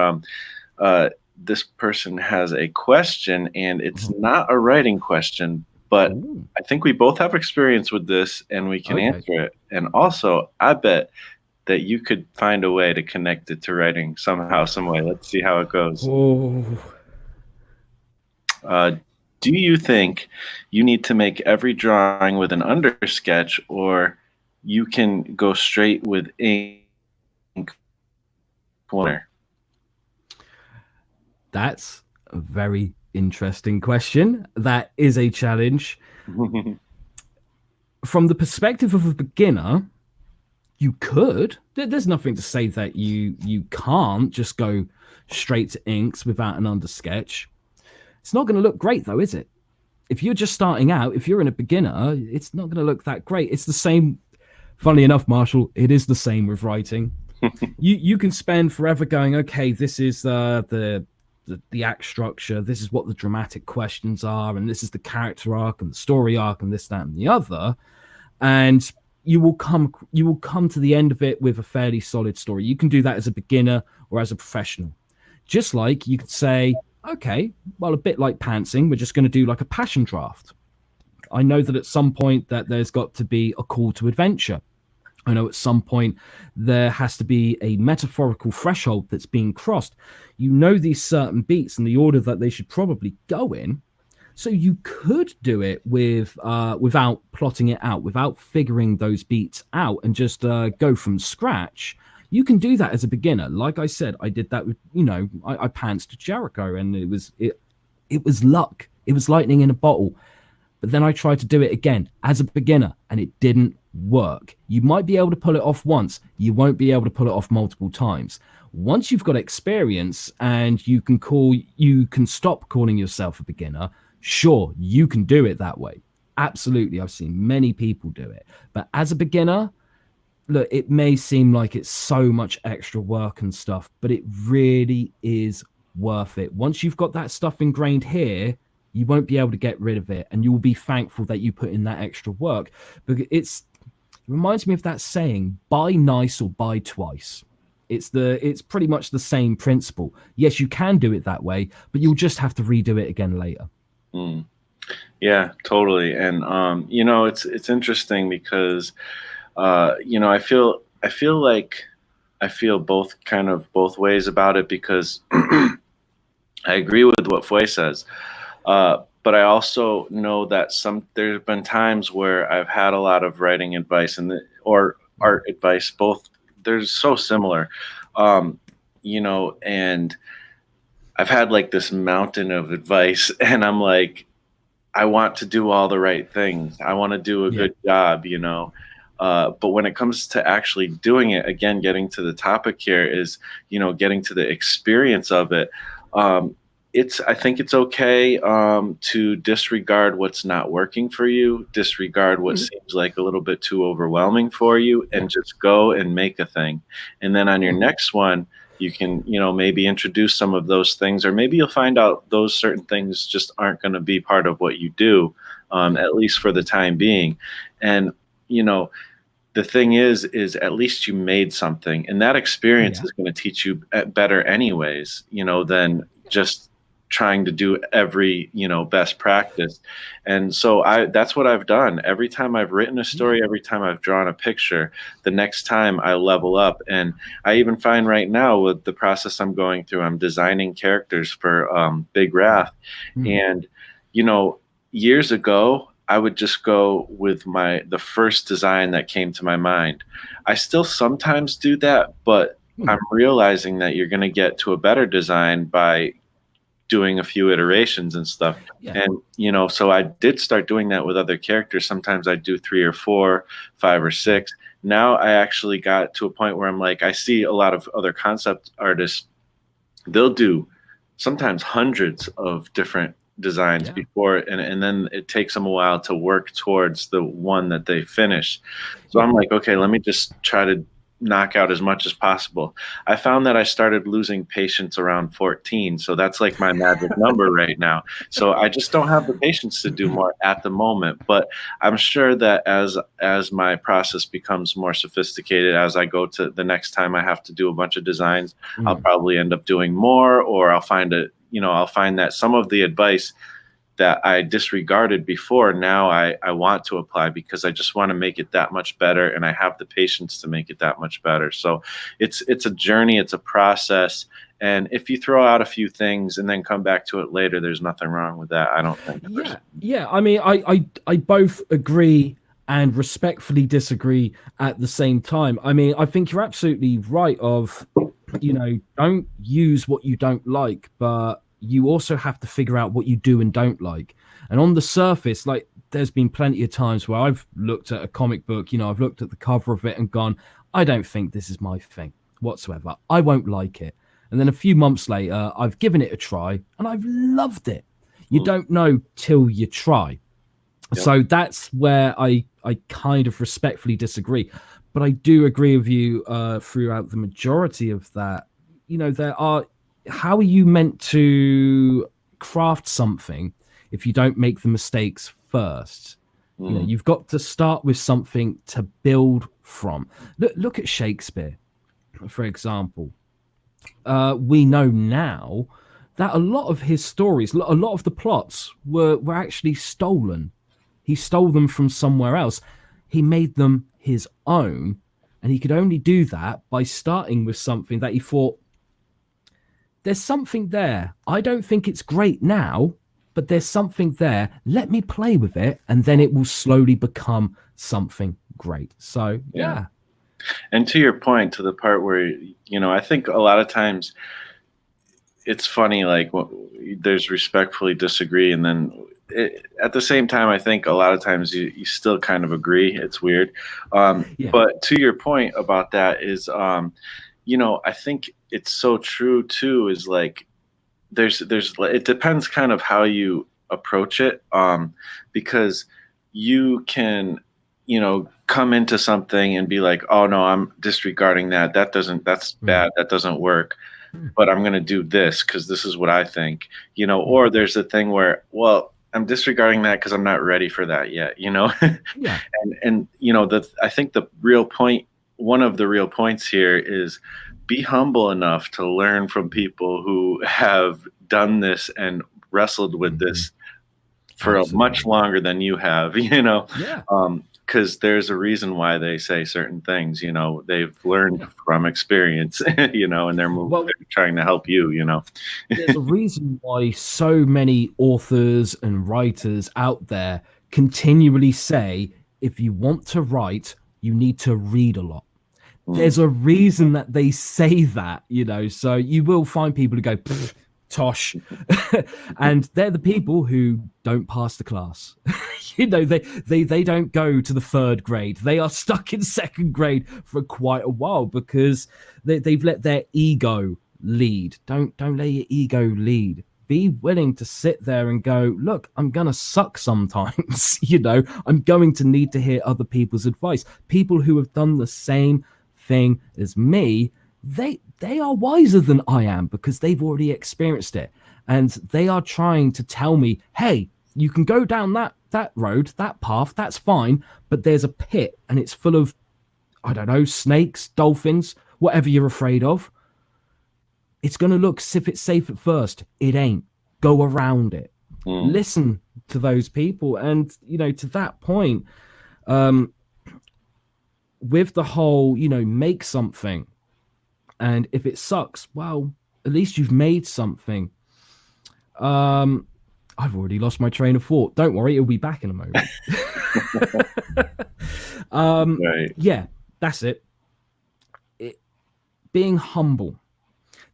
this person has a question, and it's not a writing question, but I think we both have experience with this and we can answer it. And also, I bet that you could find a way to connect it to writing somehow, some way. Let's see how it goes. Do you think you need to make every drawing with an undersketch, or you can go straight with ink pointer? That's a very interesting question. That is a challenge. From the perspective of a beginner, you could. There's nothing to say that you can't just go straight to inks without an undersketch. It's not going to look great, though, is it? If you're just starting out, if you're in a beginner, it's not going to look that great. It's the same. Funnily enough, Marshall, it is the same with writing. You can spend forever going, okay, this is the act structure, this is what the dramatic questions are, and this is the character arc and the story arc and this, that, and the other. And you will come to the end of it with a fairly solid story. You can do that as a beginner or as a professional. Just like you could say, okay, well, a bit like pantsing, we're just going to do like a passion draft. I know that at some point that there's got to be a call to adventure. I know at some point there has to be a metaphorical threshold that's being crossed. You know these certain beats and the order that they should probably go in. So you could do it without plotting it out, without figuring those beats out, and just go from scratch. You can do that as a beginner. Like I said, I did that with, I pantsed Jericho, and it was luck. It was lightning in a bottle. But then I tried to do it again as a beginner, and it didn't work. You might be able to pull it off once. You won't be able to pull it off multiple times. Once you've got experience and you can stop calling yourself a beginner, sure, you can do it that way. Absolutely. I've seen many people do it. But as a beginner, look, it may seem like it's so much extra work and stuff, but it really is worth it. Once you've got that stuff ingrained here, you won't be able to get rid of it, and you will be thankful that you put in that extra work. Because it reminds me of that saying, buy nice or buy twice. It's pretty much the same principle. Yes, you can do it that way, but you'll just have to redo it again later. Mm. Yeah, totally. And it's interesting because I feel like I feel both ways about it, because I agree with what Fwah says. But I also know that there's been times where I've had a lot of writing advice or art advice. Both, they're so similar, and I've had like this mountain of advice, and I'm like, I want to do all the right things. I want to do a good job, but when it comes to actually doing it, again, getting to the topic here is, getting to the experience of it. I think it's okay to disregard what's not working for you, disregard what seems like a little bit too overwhelming for you, and just go and make a thing. And then on your next one, you can, maybe introduce some of those things, or maybe you'll find out those certain things just aren't going to be part of what you do, at least for the time being. And, the thing is at least you made something, and that experience is going to teach you better anyways, than just trying to do every best practice. And so that's what I've done. Every time I've written a story, every time I've drawn a picture, the next time I level up. And I even find right now with the process I'm going through, I'm designing characters for Big Wrath. And years ago I would just go with the first design that came to my mind. I still sometimes do that, but I'm realizing that you're going to get to a better design by doing a few iterations and stuff. And so I did start doing that with other characters. Sometimes I do 3 or 4, 5 or 6. Now I actually got to a point where I'm like, I see a lot of other concept artists, they'll do sometimes hundreds of different designs before, and then it takes them a while to work towards the one that they finish. So I'm like, okay, let me just try to knock out as much as possible. I found that I started losing patience around 14. So that's like my magic number right now. So I just don't have the patience to do more at the moment. But I'm sure that as my process becomes more sophisticated, as I go to the next time I have to do a bunch of designs, I'll probably end up doing more, or I'll find that some of the advice that I disregarded before, now I want to apply, because I just want to make it that much better, and I have the patience to make it that much better. So it's a journey, it's a process, and if you throw out a few things and then come back to it later, there's nothing wrong with that, I don't think. Yeah. I mean, I both agree and respectfully disagree at the same time. I mean, I think you're absolutely right of, don't use what you don't like, but you also have to figure out what you do and don't like. And on the surface, like, there's been plenty of times where I've looked at a comic book, I've looked at the cover of it and gone, I don't think this is my thing whatsoever. I won't like it. And then a few months later, I've given it a try and I've loved it. You don't know till you try. Yep. So that's where I kind of respectfully disagree. But I do agree with you throughout the majority of that. How are you meant to craft something if you don't make the mistakes first? You know, you've got to start with something to build from. Look at Shakespeare, for example. We know now that a lot of his stories, a lot of the plots were actually stolen. He stole them from somewhere else. He made them his own, and he could only do that by starting with something that he thought, there's something there. I don't think it's great now, but there's something there. Let me play with it, and then it will slowly become something great. So, yeah. And to your point, to the part where, you know, I think a lot of times it's funny, like there's respectfully disagree. And then at the same time, I think a lot of times you still kind of agree. It's weird. But to your point about that is, you know, I think it's so true too, is like, it depends kind of how you approach it. Because you can, you know, come into something and be like, oh no, I'm disregarding that. That's bad. That doesn't work. But I'm going to do this because this is what I think, you know. Or there's a thing where, well, I'm disregarding that because I'm not ready for that yet, you know. And you know, I think the real point, one of the real points here is be humble enough to learn from people who have done this and wrestled with this for a much longer than you have, you know. Because there's a reason why they say certain things, you know. They've learned from experience, you know, and they're trying to help you, you know. There's a reason why so many authors and writers out there continually say, if you want to write, you need to read a lot. There's a reason that they say that, you know. So you will find people who go, tosh, and they're the people who don't pass the class. You know, they don't go to the 3rd grade. They are stuck in 2nd grade for quite a while because they've let their ego lead. Don't let your ego lead. Be willing to sit there and go, look, I'm gonna suck sometimes. You know, I'm going to need to hear other people's advice. People who have done the same thing as me, they are wiser than I am because they've already experienced it, and they are trying to tell me, hey, you can go down that road, that path, that's fine, but there's a pit and it's full of, I don't know, snakes, dolphins, whatever you're afraid of. It's going to look as if it's safe at first. It ain't. Go around it. Listen to those people. And, you know, to that point, with the whole, you know, make something, and if it sucks, well, at least you've made something. I've already lost my train of thought. Don't worry, it'll be back in a moment. Yeah, that's it. Being humble.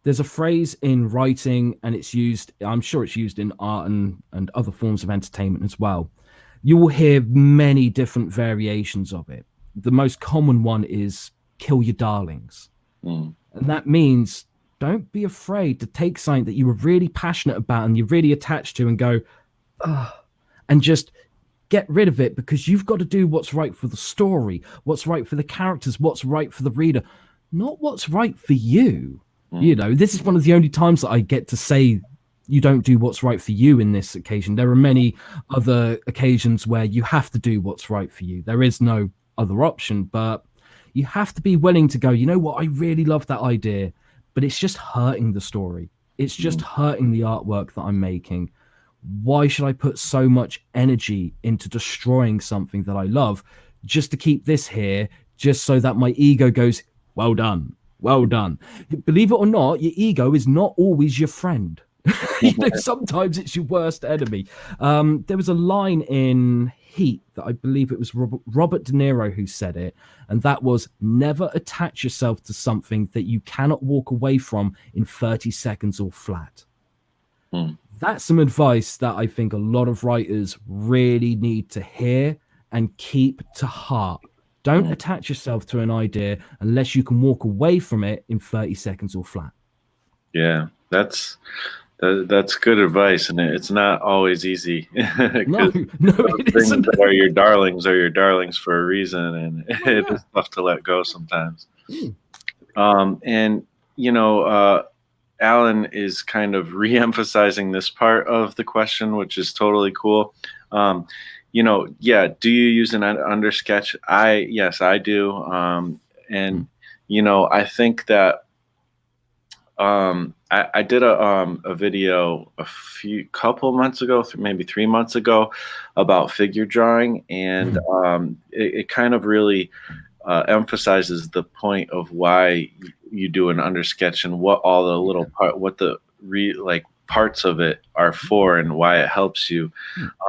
There's a phrase in writing, and it's used, I'm sure it's used in art and other forms of entertainment as well. You will hear many different variations of it. The most common one is kill your darlings. And that means don't be afraid to take something that you were really passionate about and you're really attached to and go, and just get rid of it, because you've got to do what's right for the story, what's right for the characters, what's right for the reader, not what's right for you. You know, this is one of the only times that I get to say you don't do what's right for you in this occasion. There are many other occasions where you have to do what's right for you. There is no other option, but you have to be willing to go, you know what, I really love that idea, but it's just hurting the story. It's just hurting the artwork that I'm making. Why should I put so much energy into destroying something that I love just to keep this here, just so that my ego goes, well done, well done. Believe it or not, your ego is not always your friend. You know, sometimes it's your worst enemy. There was a line in Heat that I believe it was Robert De Niro who said it, and that was, never attach yourself to something that you cannot walk away from in 30 seconds or flat. That's some advice that I think a lot of writers really need to hear and keep to heart. Don't attach yourself to an idea unless you can walk away from it in 30 seconds or flat. Yeah, that's good advice, and it's not always easy. No, it isn't. That are your darlings for a reason, and it is tough to let go sometimes. And you know, Alan is kind of re-emphasizing this part of the question, which is totally cool. Yeah, do you use an under sketch? Yes, I do. And Mm, I think that I did a video a few couple months ago, maybe 3 months ago, about figure drawing, and mm, it kind of really emphasizes the point of why you do an undersketch and what all the little yeah. what the like parts of it are for and why it helps you.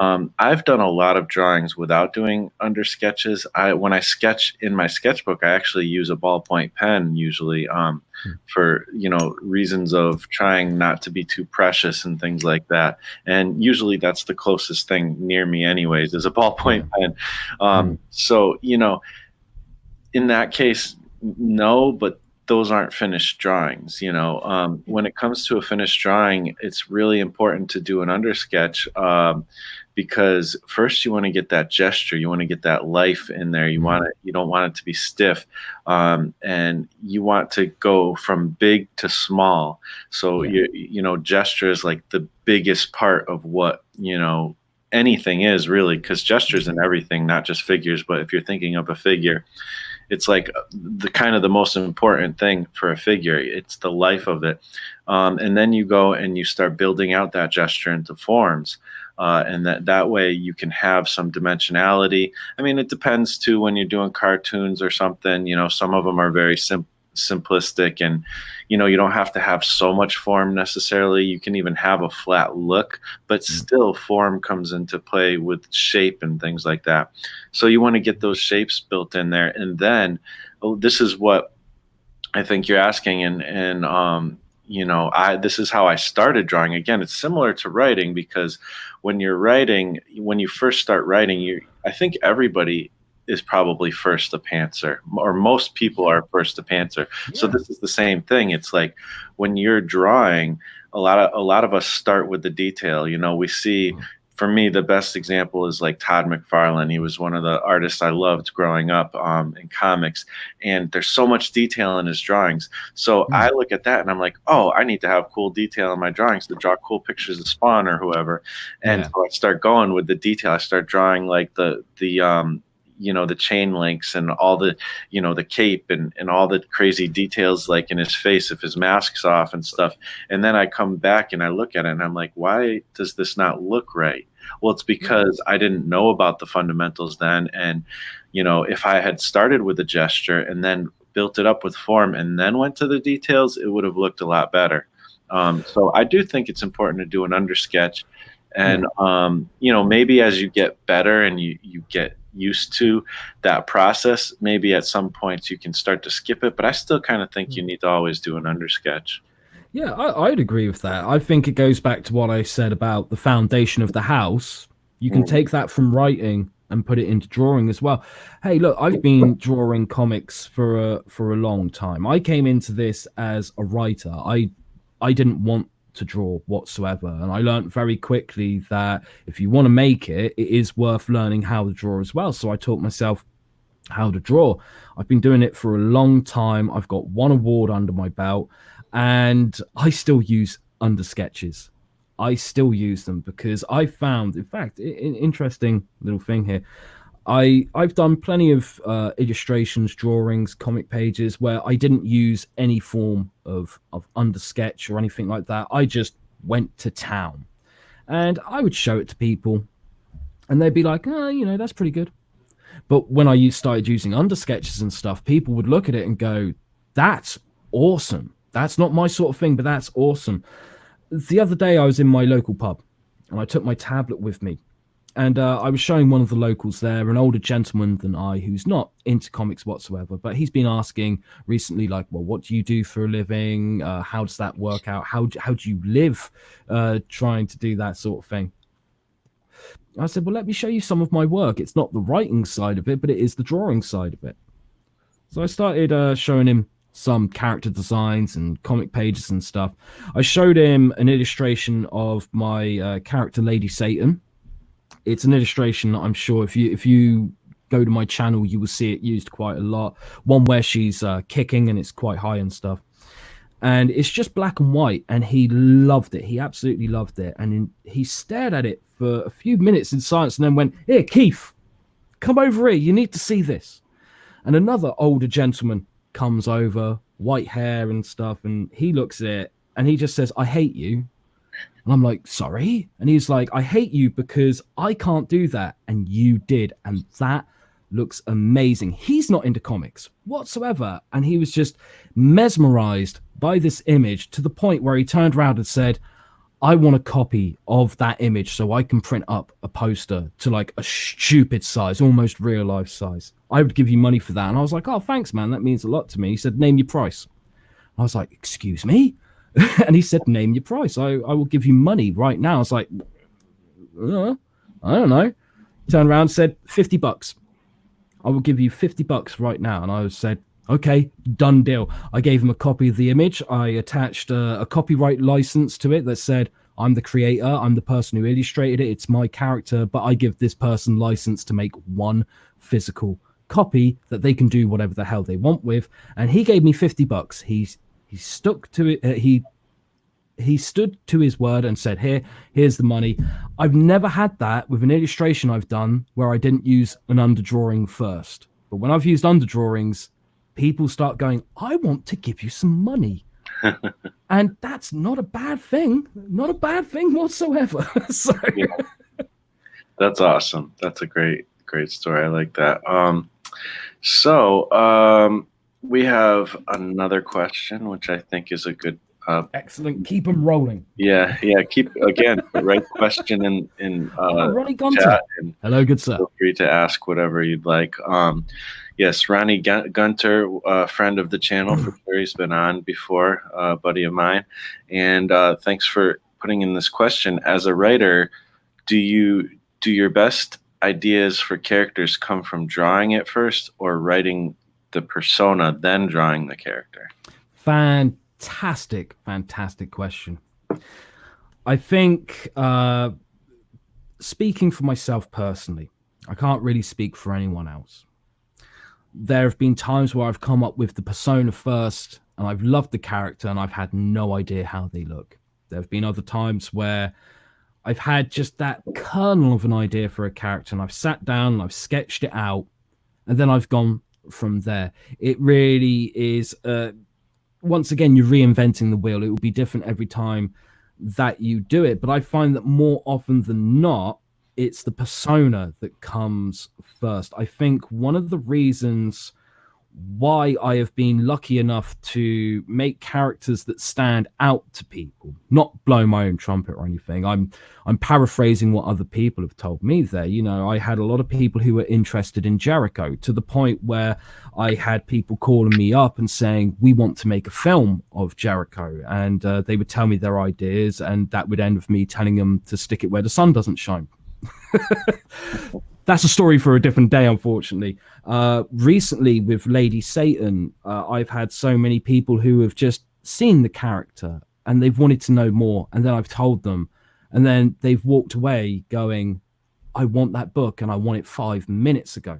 Mm, I've done a lot of drawings without doing under sketches. When I sketch in my sketchbook, I actually use a ballpoint pen usually, mm, for reasons of trying not to be too precious and things like that. And usually that's the closest thing near me, anyways, is a ballpoint yeah. pen. Mm, So in that case, no, but those aren't finished drawings. When it comes to a finished drawing, it's really important to do an undersketch, because first you want to get that gesture, you want to get that life in there. mm, You don't want it to be stiff, and you want to go from big to small. So yeah. gesture is like the biggest part of what anything is, really, because gestures in everything, not just figures. But if you're thinking of a figure, it's like the kind of the most important thing for a figure. It's the life of it. And then you go and you start building out that gesture into forms. And that way you can have some dimensionality. I mean, it depends too when you're doing cartoons or something. Some of them are very simplistic, and you don't have to have so much form necessarily. You can even have a flat look, but Mm, still form comes into play with shape and things like that. So you want to get those shapes built in there, and then this is what I think you're asking, and I this is how I started drawing. Again, it's similar to writing, because when you're writing, when you first start writing, I think everybody is probably first a pantser, or most people yeah. are first a pantser. So Yeah. this is the same thing. It's like when you're drawing, a lot of us start with the detail. We see, Mm, for me, the best example is like Todd McFarlane. He was one of the artists I loved growing up, in comics, and there's so much detail in his drawings. So I mm, look at that and I'm like, oh, I need to have cool detail in my drawings to draw cool pictures of Spawn or whoever. And yeah. so I start going with the detail. I start drawing like the chain links and all the cape and all the crazy details, like in his face if his mask's off and stuff. And then I come back and I look at it and I'm like, why does this not look right? Well, it's Yeah. because I didn't know about the fundamentals then. And if I had started with a gesture and then built it up with form and then went to the details, it would have looked a lot better. So I do think it's important to do an undersketch. Yeah. And maybe as you get better and you get used to that process, maybe at some points you can start to skip it. But I still kind of think you Mm. need to always do an undersketch. Yeah, I'd agree with that. I think it goes back to what I said about the foundation of the house. You can Mm. take that from writing and put it into drawing as well. Hey, look, I've been drawing comics for a long time. I came into this as a writer. I didn't want to draw whatsoever, and I learned very quickly that if you want to make it, it is worth learning how to draw as well. So I taught myself how to draw. I've been doing it for a long time. I've got one award under my belt, and I still use under sketches. I still use them because I found, in fact, an interesting little thing here. I've done plenty of illustrations, drawings, comic pages where I didn't use any form of under sketch or anything like that. I just went to town and I would show it to people, and they'd be like, "Oh, that's pretty good." But when I started using under sketches and stuff, people would look at it and go, "That's awesome. That's not my sort of thing, but that's awesome." The other day, I was in my local pub and I took my tablet with me. And I was showing one of the locals there, an older gentleman than I, who's not into comics whatsoever. But he's been asking recently, like, well, what do you do for a living? How does that work out? How do you live trying to do that sort of thing? I said, well, let me show you some of my work. It's not the writing side of it, but it is the drawing side of it. So I started showing him some character designs and comic pages and stuff. I showed him an illustration of my character, Lady Satan. It's an illustration that I'm sure if you go to my channel, you will see it used quite a lot. One where she's kicking and it's quite high and stuff. and it's just black and white, and he loved it. He absolutely loved it, and he stared at it for a few minutes in silence and then went, "Here, Keith, come over here, you need to see this." And another older gentleman comes over, white hair and stuff, and he looks at it and he just says, "I hate you." And I'm like, "Sorry?" And he's like, "I hate you because I can't do that and you did, and that looks amazing." He's not into comics whatsoever, and he was just mesmerized by this image to the point where he turned around and said, "I want a copy of that image so I can print up a poster to like a stupid size, almost real life size. I would give you money for that." And I was like, "Oh, thanks, man. That means a lot to me." He said, "Name your price." I was like, "Excuse me?" And he said, "Name your price. I will give you money right now." I was like, I don't know. He turned around and said, $50. I will give you $50 right now. And I said, "Okay, done deal." I gave him a copy of the image. I attached a copyright license to it that said, "I'm the creator. I'm the person who illustrated it. It's my character, but I give this person license to make one physical copy that they can do whatever the hell they want with." And he gave me $50. He stuck to it. He stood to his word and said, here's the money. I've never had that with an illustration I've done where I didn't use an underdrawing first. But when I've used underdrawings, people start going, "I want to give you some money." And that's not a bad thing. Not a bad thing whatsoever. So Yeah. That's awesome. That's a great story. I like that. We have another question, which I think is a good. Excellent. Keep them rolling. Yeah. Keep again. Write question in Ronnie Gunter. chat. And hello, good sir. Feel free to ask whatever you'd like. Yes, Ronnie Gunter, friend of the channel for sure. He's been on before, a buddy of mine. And thanks for putting in this question. As a writer, do your best ideas for characters come from drawing it first, or writing the persona then drawing the character? Fantastic question. I think, speaking for myself personally, I can't really speak for anyone else. There have been times where I've come up with the persona first and I've loved the character and I've had no idea how they look. There have been other times where I've had just that kernel of an idea for a character and I've sat down and I've sketched it out and then I've gone from there. It really is, once again, you're reinventing the wheel. It will be different every time that you do it. But I find that more often than not, it's the persona that comes first. I think one of the reasons why I have been lucky enough to make characters that stand out to people, not blow my own trumpet or anything. I'm paraphrasing what other people have told me there. You know, I had a lot of people who were interested in Jericho, to the point where I had people calling me up and saying, "We want to make a film of Jericho." And they would tell me their ideas, and that would end with me telling them to stick it where the sun doesn't shine. That's a story for a different day, unfortunately. Recently, with Lady Satan, I've had so many people who have just seen the character and they've wanted to know more. And then I've told them, and then they've walked away going, "I want that book and I want it 5 minutes ago."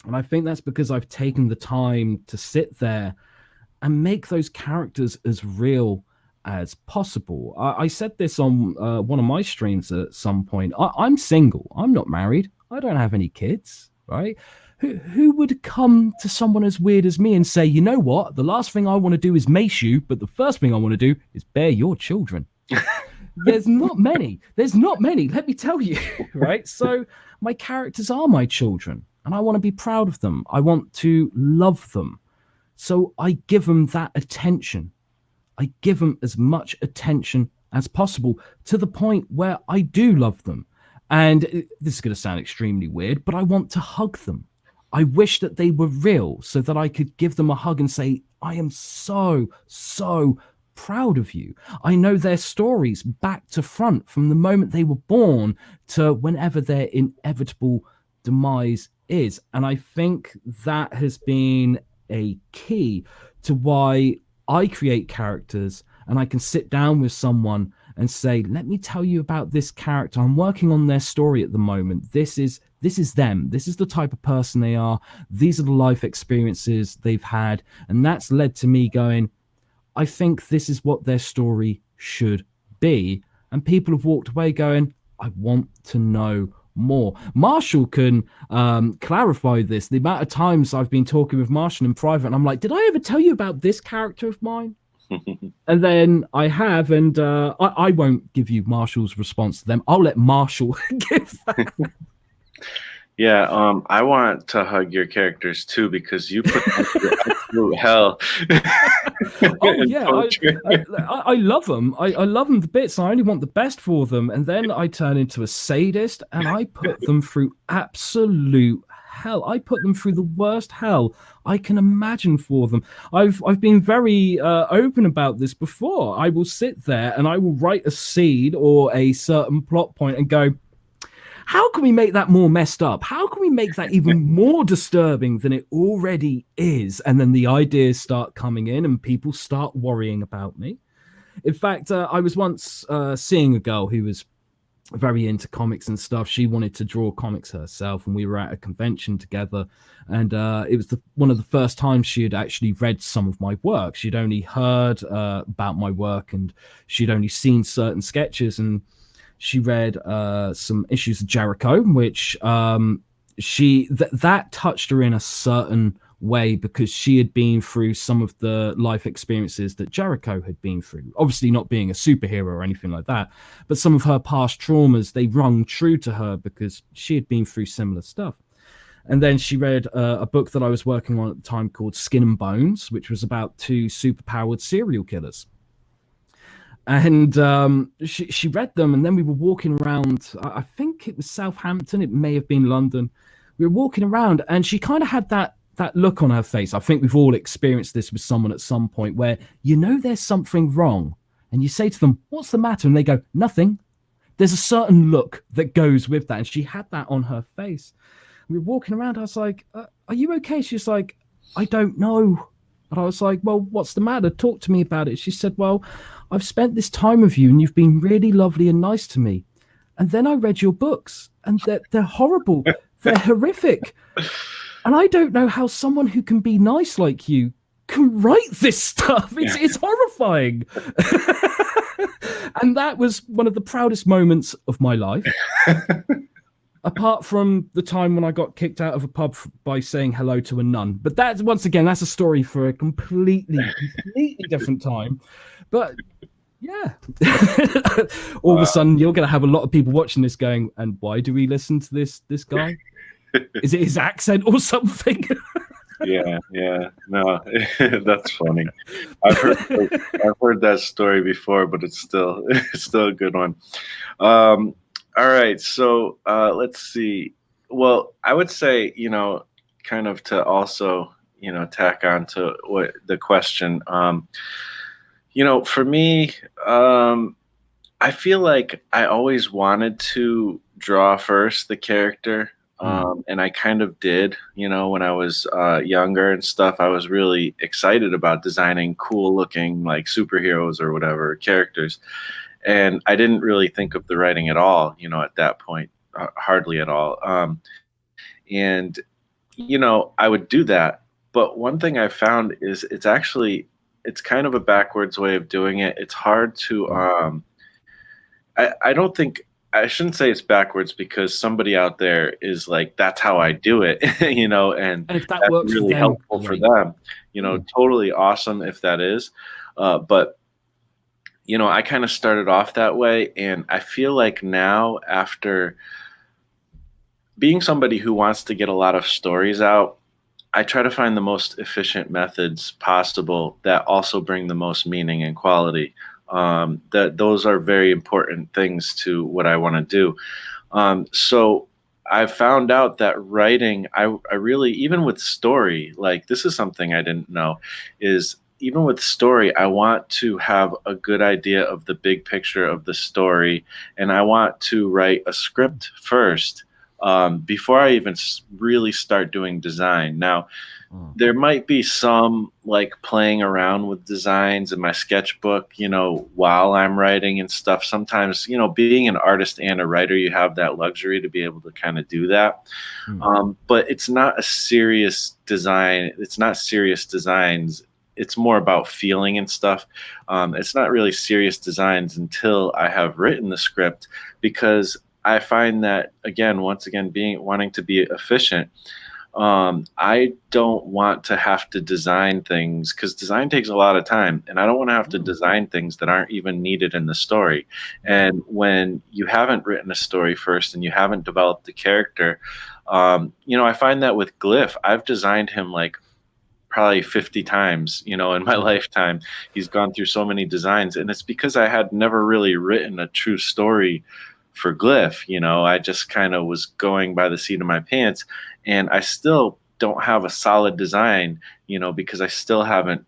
And I think that's because I've taken the time to sit there and make those characters as real as possible. I said this on one of my streams at some point. I'm single. I'm not married. I don't have any kids, right? Who would come to someone as weird as me and say, "You know what? The last thing I want to do is mace you, but the first thing I want to do is bear your children." There's not many. Let me tell you, right? So my characters are my children, and I want to be proud of them. I want to love them. So I give them that attention. I give them as much attention as possible, to the point where I do love them. And this is going to sound extremely weird, but I want to hug them. I wish that they were real so that I could give them a hug and say, "I am so, so proud of you." I know their stories back to front, from the moment they were born to whenever their inevitable demise is. And I think that has been a key to why I create characters, and I can sit down with someone and say, "Let me tell you about this character. I'm working on their story at the moment. This is them. This is the type of person they are. These are the life experiences they've had." And that's led to me going, I think this is what their story should be. And people have walked away going, I want to know more. Marshall can clarify this. The amount of times I've been talking with Marshall in private, and I'm like, did I ever tell you about this character of mine? And then I have, and I won't give you Marshall's response to them. I'll let Marshall give that. Yeah, I want to hug your characters too because you put them through absolute hell. Oh yeah, I love them. I love them to bits. I only want the best for them, and then I turn into a sadist, and I put them through absolute hell. I put them through the worst hell I can imagine for them. I've been very open about this before. I will sit there and I will write a seed or a certain plot point and go, how can we make that more messed up? How can we make that even more disturbing than it already is? And then the ideas start coming in and people start worrying about me. In fact, I was once seeing a girl who was very into comics and stuff. She wanted to draw comics herself, and we were at a convention together. And it was one of the first times she had actually read some of my work. She'd only heard about my work, and she'd only seen certain sketches. And she read some issues of Jericho, which that touched her in a certain way because she had been through some of the life experiences that Jericho had been through. Obviously not being a superhero or anything like that, but some of her past traumas, they rung true to her because she had been through similar stuff. And then she read a book that I was working on at the time called Skin and Bones, which was about two superpowered serial killers. And she read them, and then we were walking around. I think it was Southampton. It may have been London. We were walking around, and she kind of had that look on her face. I think we've all experienced this with someone at some point where you know there's something wrong, and you say to them, "What's the matter?" And they go, "Nothing." There's a certain look that goes with that, and she had that on her face. We were walking around. I was like, "Are you okay?" She's like, "I don't know." And I was like, "Well, what's the matter? Talk to me about it." She said, "Well, I've spent this time with you and you've been really lovely and nice to me. And then I read your books and they're horrible. They're horrific. And I don't know how someone who can be nice like you can write this stuff. It's horrifying." And that was one of the proudest moments of my life. Apart from the time when I got kicked out of a pub by saying hello to a nun. But that's, once again, that's a story for a completely different time. But yeah, all of a sudden you're going to have a lot of people watching this going, and why do we listen to this guy? Is it his accent or something? Yeah, no, that's funny. I've heard that story before, but it's still a good one. All right, so let's see. Well, I would say, kind of to also, tack on to what the question. For me, I feel like I always wanted to draw first the character, and I kind of did. When I was younger and stuff, I was really excited about designing cool-looking like superheroes or whatever characters. And I didn't really think of the writing at all, at that point, hardly at all. And I would do that. But one thing I found is it's kind of a backwards way of doing it. It's hard to, I shouldn't say it's backwards because somebody out there is like, that's how I do it, and if that that's works really helpful for them, totally awesome if that is. But I kind of started off that way, and I feel like now, after being somebody who wants to get a lot of stories out, I try to find the most efficient methods possible that also bring the most meaning and quality. Those are very important things to what I want to do. So I found out that writing, I really, even with story, like this is something I didn't know, is even with story, I want to have a good idea of the big picture of the story, and I want to write a script first before I even really start doing design. Now, there might be some like playing around with designs in my sketchbook, while I'm writing and stuff. Sometimes, being an artist and a writer, you have that luxury to be able to kind of do that. But it's not a serious design. It's not serious designs it's more about feeling and stuff. It's not really serious designs until I have written the script, because I find that, again, once again, being wanting to be efficient, I don't want to have to design things, because design takes a lot of time, and I don't want to have to design things that aren't even needed in the story. And when you haven't written a story first and you haven't developed the character, I find that with Glyph, I've designed him like probably 50 times, in my lifetime. He's gone through so many designs, and it's because I had never really written a true story for Glyph. I just kind of was going by the seat of my pants, and I still don't have a solid design, because I still haven't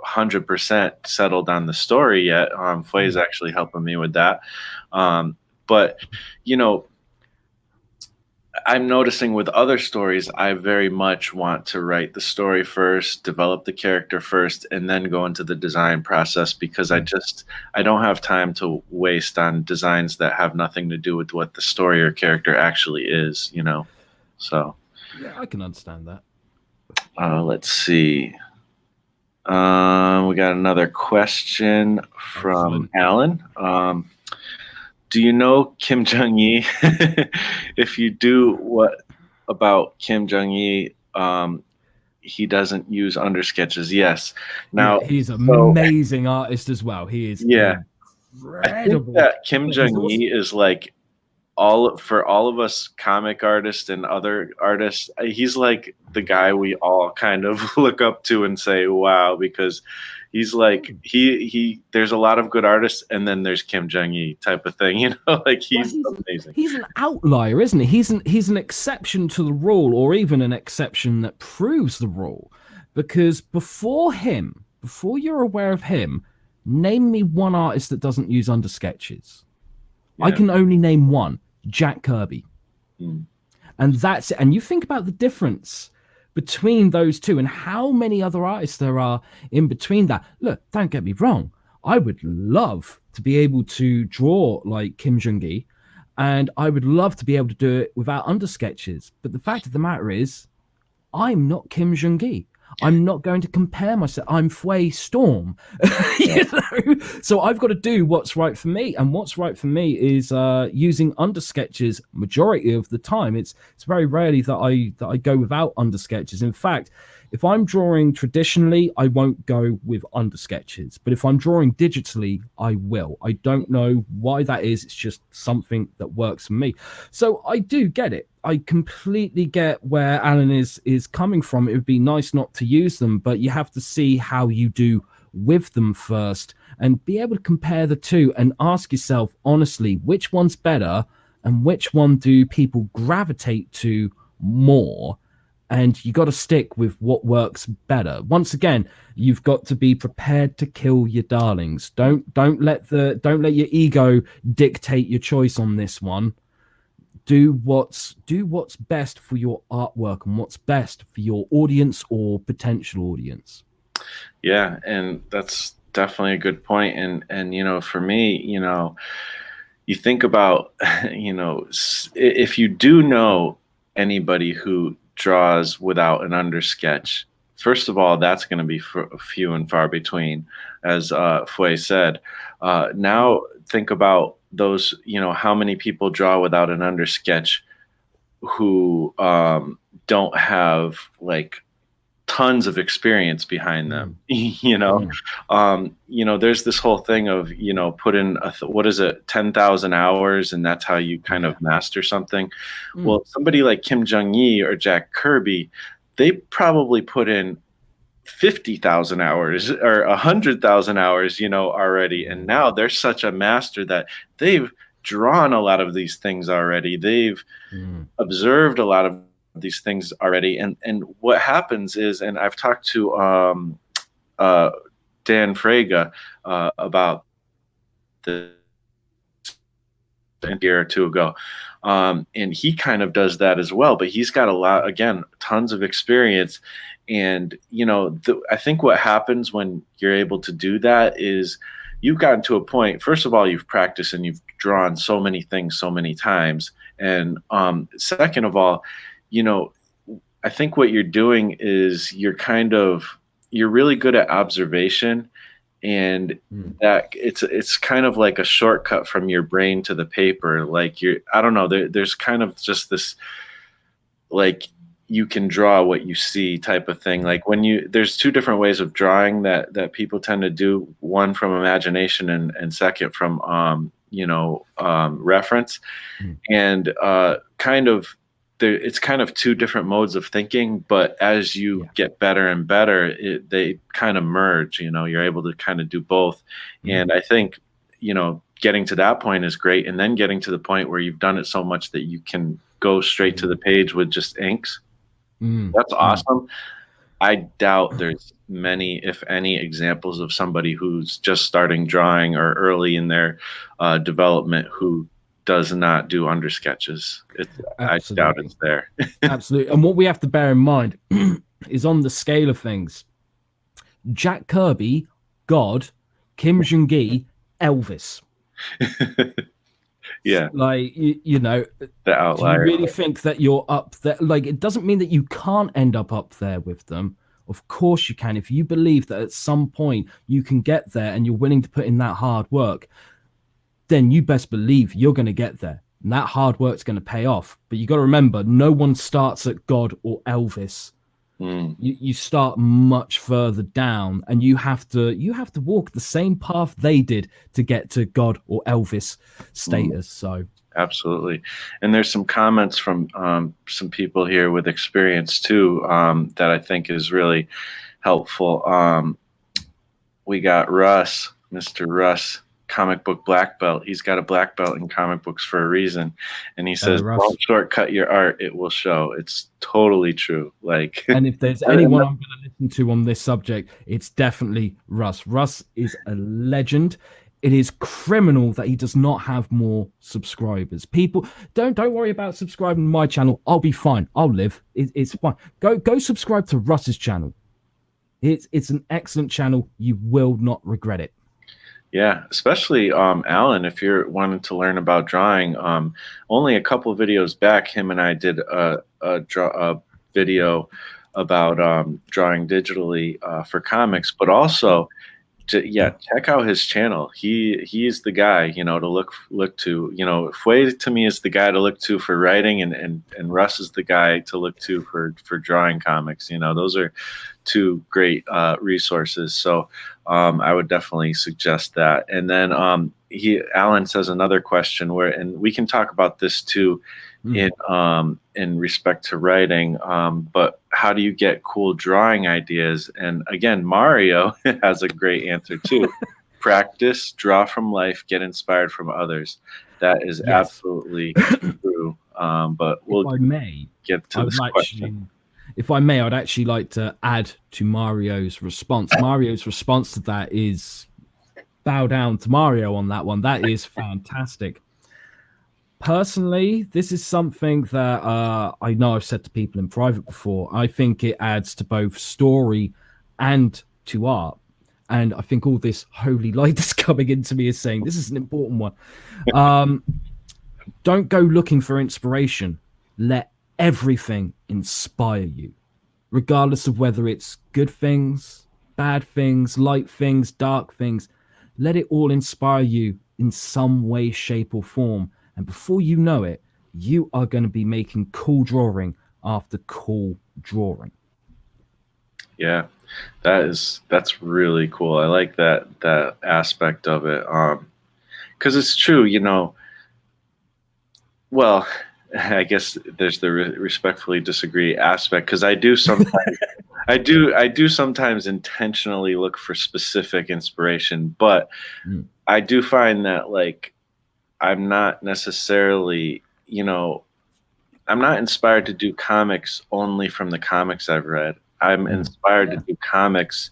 100% settled on the story yet. Fwah is actually helping me with that. But, I'm noticing with other stories, I very much want to write the story first, develop the character first, and then go into the design process, because I don't have time to waste on designs that have nothing to do with what the story or character actually is, So yeah, I can understand that. Let's see. We got another question from Alan. Do you know Kim Jong-il? If you do, what about Kim Jong-il? He doesn't use undersketches. Yes. Now, he's an amazing artist as well. He is incredible. I think that Kim Jong-il is like for all of us comic artists and other artists, he's like the guy we all kind of look up to and say, wow, because he's like, there's a lot of good artists, and then there's Kim Jong-il type of thing, like he's amazing. He's an outlier, isn't he? He's an exception to the rule, or even an exception that proves the rule. Because before you're aware of him, name me one artist that doesn't use undersketches. Yeah. I can only name one, Jack Kirby. And that's it. And you think about the difference between those two and how many other artists there are in between that. Look, don't get me wrong. I would love to be able to draw like Kim Jong-il, and I would love to be able to do it without undersketches. But the fact of the matter is, I'm not Kim Jong-il. I'm not going to compare myself. I'm Fwah Storm. So I've got to do what's right for me. And what's right for me is using undersketches majority of the time. It's very rarely that I go without undersketches. In fact, if I'm drawing traditionally, I won't go with undersketches. But if I'm drawing digitally, I will. I don't know why that is. It's just something that works for me. So I do get it. I completely get where Alan is coming from. It would be nice not to use them, but you have to see how you do with them first and be able to compare the two and ask yourself honestly, which one's better and which one do people gravitate to more? And you got to stick with what works better. Once again, you've got to be prepared to kill your darlings. Don't let your ego dictate your choice on this one. Do what's best for your artwork and what's best for your audience or potential audience. Yeah, and that's definitely a good point. And for me, you think about, if you do know anybody who draws without an undersketch, first of all, that's going to be few and far between, as Fwah said. Now think about those, how many people draw without an undersketch who don't have like tons of experience behind them. There's this whole thing of, put in 10,000 hours, and that's how you kind of master something. Well, somebody like Kim Jong-il or Jack Kirby, they probably put in 50,000 hours or 100,000 hours, already. And now they're such a master that they've drawn a lot of these things already. They've observed a lot of these things already. And what happens is, and I've talked to Dan Frega about the a year or two ago. And he kind of does that as well, but he's got tons of experience. And, I think what happens when you're able to do that is you've gotten to a point, first of all, you've practiced and you've drawn so many things so many times. And second of all, I think what you're doing is you're kind of you're really good at observation, and Mm. that it's kind of like a shortcut from your brain to the paper. Like you're, I don't know, there's kind of just this, like, you can draw what you see type of thing. Like when you, there's two different ways of drawing that people tend to do, one from imagination and second from reference. Mm. And kind of there, it's kind of two different modes of thinking, but as you Yeah. get better and better, they kind of merge. You're able to kind of do both. Mm. And I think, getting to that point is great, and then getting to the point where you've done it so much that you can go straight to the page with just inks, Mm. that's Mm. awesome. I doubt there's many, if any, examples of somebody who's just starting drawing or early in their development who does not do under sketches. I doubt Absolutely. it's there. Absolutely. And what we have to bear in mind is, on the scale of things, Jack Kirby, God, Kim Jong-gi, Elvis. Yeah, Like, the do you outlier. really think that you're up there? Like, it doesn't mean that you can't end up there with them. Of course you can. If you believe that at some point you can get there and you're willing to put in that hard work, then you best believe you're going to get there. And that hard work's going to pay off. But you got to remember, no one starts at God or Elvis. Mm. You start much further down, and you have to walk the same path they did to get to God or Elvis status. So Absolutely. And there's some comments from some people here with experience too, that I think is really helpful. We got Russ, Mr. Russ, comic book black belt. He's got a black belt in comic books for a reason. And he says, Russ. don't shortcut your art, it will show. It's totally true. Like, And if there's anyone I'm going to listen to on this subject, it's definitely Russ. Russ is a legend. It is criminal that he does not have more subscribers. People, don't worry about subscribing to my channel. I'll be fine. I'll live. It's fine. Go subscribe to Russ's channel. It's an excellent channel. You will not regret it. yeah, especially Alan, if you're wanting to learn about drawing. Only a couple of videos back, him and I did a video about drawing digitally for comics, but also, check out his channel. He's the guy, to look to. Fwah to me is the guy to look to for writing, and Russ is the guy to look to for drawing comics. Those are two great resources. So I would definitely suggest that. And then Alan says another question and we can talk about this too, in respect to writing, but how do you get cool drawing ideas? And again, Mario has a great answer too. Practice, draw from life, get inspired from others. That is absolutely true. But we'll get to this question. If I may, I'd actually like to add to Mario's response. Mario's response to that is bow down to Mario on that one. That is fantastic. Personally, this is something that I know I've said to people in private before. I think it adds to both story and to art. And I think all this holy light that's coming into me is saying this is an important one. Don't go looking for inspiration. Let everything inspire you, regardless of whether it's good things, bad things, light things, dark things. Let it all inspire you in some way, shape, or form. And before you know it, you are going to be making cool drawing after cool drawing. Yeah, that's really cool. I like that aspect of it. Because it's true, well, I guess there's the respectfully disagree aspect, because I do sometimes I do sometimes intentionally look for specific inspiration, but I do find that, like, I'm not necessarily, I'm not inspired to do comics only from the comics I've read. I'm inspired to do comics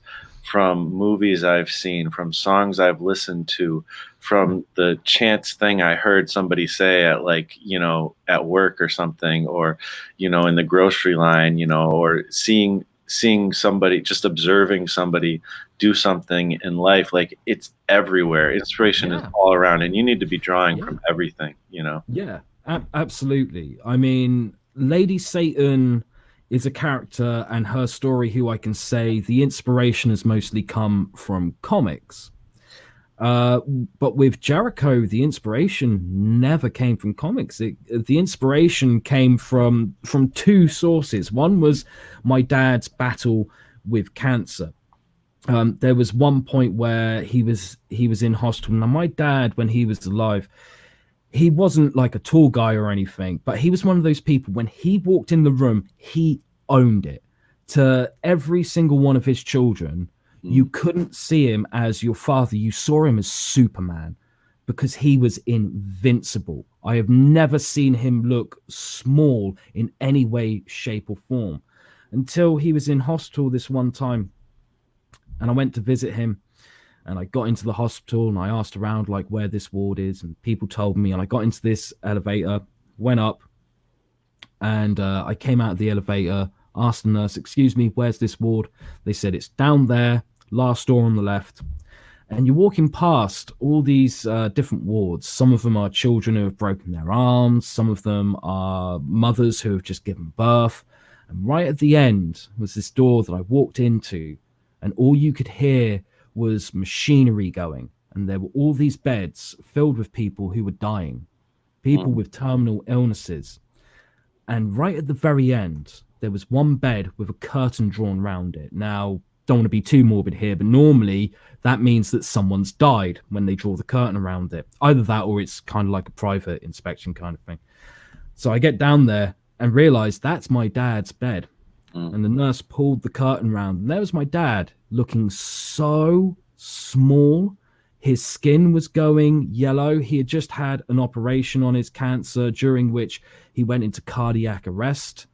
from movies I've seen, from songs I've listened to, from the chance thing I heard somebody say at, like, at work or something, or, in the grocery line, or seeing somebody, just observing somebody do something in life. Like, it's everywhere. Inspiration is all around, and you need to be drawing from everything, Yeah, absolutely. I mean, Lady Satan is a character and her story who I can say the inspiration has mostly come from comics. Uh, but with Jericho, the inspiration never came from comics. The inspiration came from two sources. One was my dad's battle with cancer. There was one point where he was in hospital. Now, my dad, when he was alive, he wasn't like a tall guy or anything, but he was one of those people. When he walked in the room, he owned it. To every single one of his children, you couldn't see him as your father. You saw him as Superman because he was invincible. I have never seen him look small in any way, shape, or form until he was in hospital this one time. And I went to visit him, and I got into the hospital and I asked around like where this ward is, and people told me. And I got into this elevator, went up, and I came out of the elevator, asked the nurse, "Excuse me, where's this ward?" They said it's down there, last door on the left. And you're walking past all these different wards. Some of them are children who have broken their arms. Some of them are mothers who have just given birth. And right at the end was this door that I walked into, and all you could hear was machinery going. And there were all these beds filled with people who were dying, people with terminal illnesses. And right at the very end, there was one bed with a curtain drawn around it. Now, don't want to be too morbid here, but normally that means that someone's died when they draw the curtain around it. Either that or it's kind of like a private inspection kind of thing. So I get down there and realize that's my dad's bed. And the nurse pulled the curtain round, and there was my dad looking so small. His skin was going yellow. He had just had an operation on his cancer, during which he went into cardiac arrest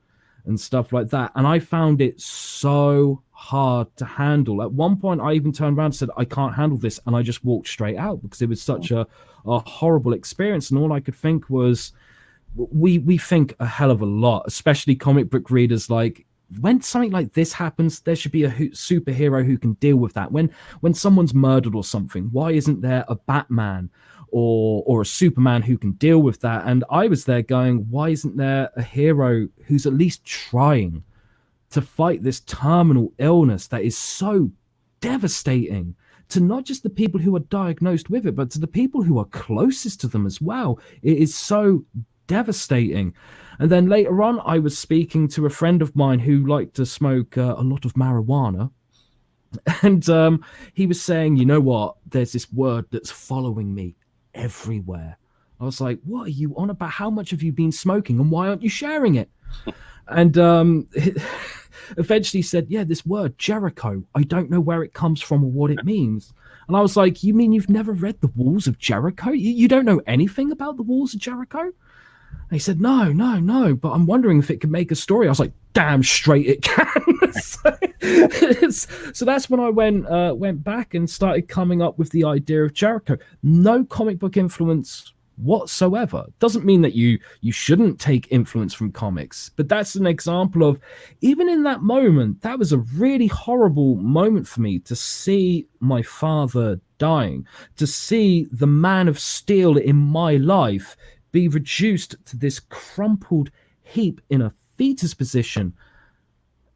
and stuff like that. And I found it so hard to handle. At one point, I even turned around and said, "I can't handle this." And I just walked straight out because it was such a horrible experience. And all I could think was, we think a hell of a lot, especially comic book readers. Like, when something like this happens, there should be a superhero who can deal with that. When someone's murdered or something, why isn't there a Batman or a Superman who can deal with that? And I was there going, why isn't there a hero who's at least trying to fight this terminal illness that is so devastating to not just the people who are diagnosed with it, but to the people who are closest to them as well? It is so devastating. And then later on, I was speaking to a friend of mine who liked to smoke a lot of marijuana. And he was saying, you know what? There's this word that's following me everywhere. I was like, what are you on about? How much have you been smoking and why aren't you sharing it? And eventually said, yeah, this word, Jericho. I don't know where it comes from or what it means. And I was like, you mean you've never read The Walls of Jericho? You don't know anything about The Walls of Jericho? And he said, no, but I'm wondering if it could make a story. I was like, damn straight it can. So that's when I went back and started coming up with the idea of Jericho. No comic book influence whatsoever. Doesn't mean that you shouldn't take influence from comics, but that's an example of, even in that moment, that was a really horrible moment for me to see my father dying, to see the Man of Steel in my life be reduced to this crumpled heap in a fetus position.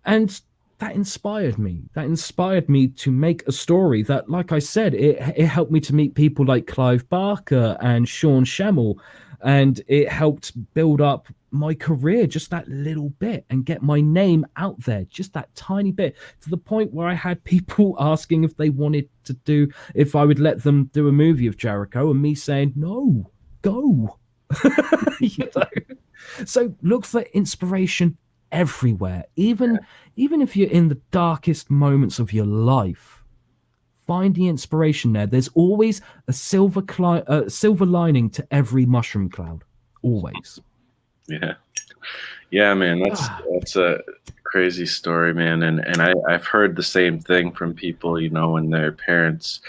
And that inspired me. That inspired me to make a story that, like I said, it helped me to meet people like Clive Barker and Sean Schemmel, and it helped build up my career just that little bit and get my name out there just that tiny bit, to the point where I had people asking if I would let them do a movie of Jericho, and me saying, no, go. So look for inspiration everywhere, even if you're in the darkest moments of your life. Find the inspiration there. There's always a silver lining to every mushroom cloud, always. Yeah, man, that's a crazy story, man. And I've heard the same thing from people, when their parents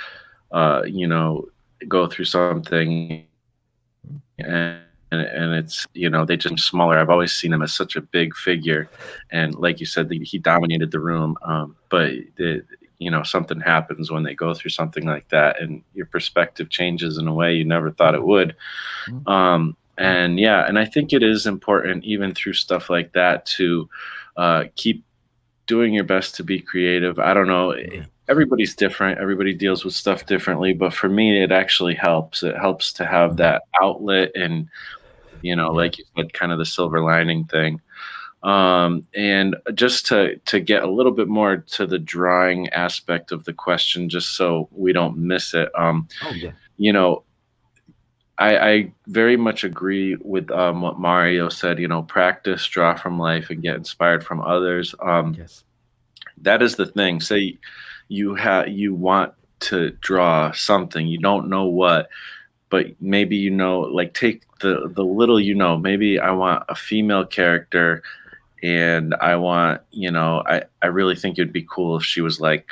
go through something, and it's, they just smaller. I've always seen him as such a big figure, and like you said, he dominated the room. But something happens when they go through something like that, and your perspective changes in a way you never thought it would. And I think it is important, even through stuff like that, to keep doing your best to be creative. I don't know. Yeah. Everybody's different. Everybody deals with stuff differently, but for me, it actually helps. It helps to have that outlet and, Yeah. like you said, kind of the silver lining thing. And just to get a little bit more to the drawing aspect of the question, just so we don't miss it. Oh yeah. You know, I very much agree with what Mario said. Practice, draw from life, and get inspired from others. Yes. That is the thing. Say you want to draw something, you don't know what, but maybe like take the little. Maybe I want a female character, and I want, I really think it'd be cool if she was like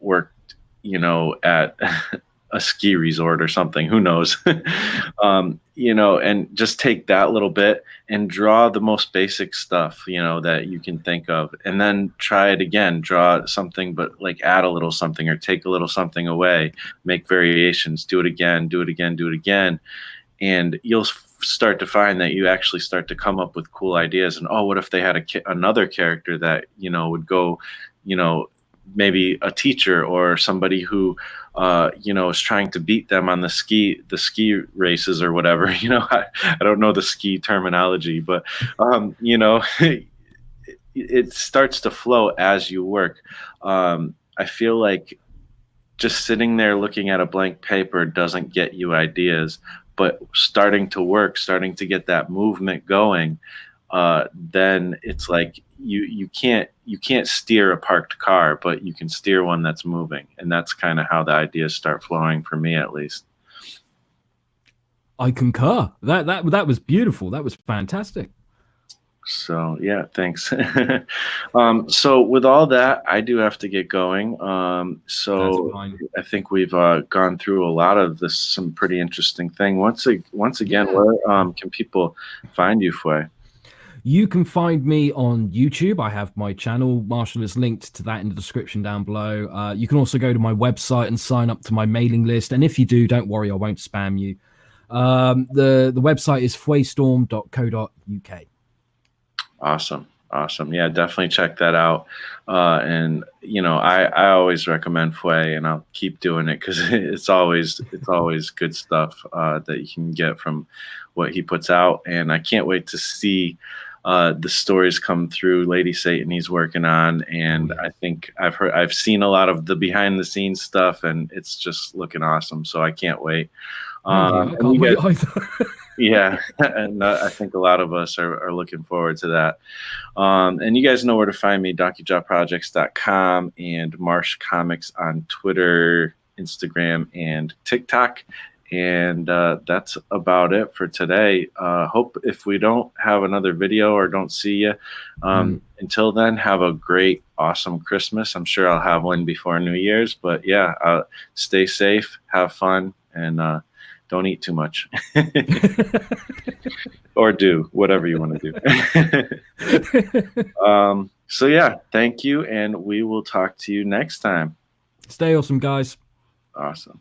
worked, at a ski resort or something. Who knows? And just take that little bit and draw the most basic stuff, that you can think of, and then try it again. Draw something, but like add a little something or take a little something away, make variations, do it again, do it again, do it again. And you'll start to find that you actually start to come up with cool ideas. And, oh, what if they had another character that would go, maybe a teacher or somebody who is trying to beat them on the ski races or whatever. I don't know the ski terminology, but it starts to flow as you work. I feel like just sitting there looking at a blank paper doesn't get you ideas, but starting to work, starting to get that movement going, then it's like you can't steer a parked car, but you can steer one that's moving, and that's kind of how the ideas start flowing for me, at least. I concur. That was beautiful. That was fantastic. So yeah, thanks. So with all that, I do have to get going. So I think we've gone through a lot of this, some pretty interesting thing. Once again, where can people find you, Fwah? You can find me on YouTube. I have my channel. Marshall is linked to that in the description down below. You can also go to my website and sign up to my mailing list. And if you do, don't worry, I won't spam you. The website is fwaystorm.co.uk. Awesome. Yeah, definitely check that out. And I always recommend Fwah, and I'll keep doing it because it's always good stuff that you can get from what he puts out. And I can't wait to see the stories come through Lady Satan he's working on. And I think I've seen a lot of the behind the scenes stuff, and it's just looking awesome. So I can't wait. I can't wait either. Yeah, and I think a lot of us are looking forward to that. And you guys know where to find me, docujawprojects.com and Marsh Comics on Twitter, Instagram, and TikTok. And that's about it for today. Hope if we don't have another video or don't see you, until then, have a great, awesome Christmas. I'm sure I'll have one before New Year's. But yeah, stay safe, have fun, and don't eat too much. Or do whatever you want to do. So yeah, thank you, and we will talk to you next time. Stay awesome, guys. Awesome.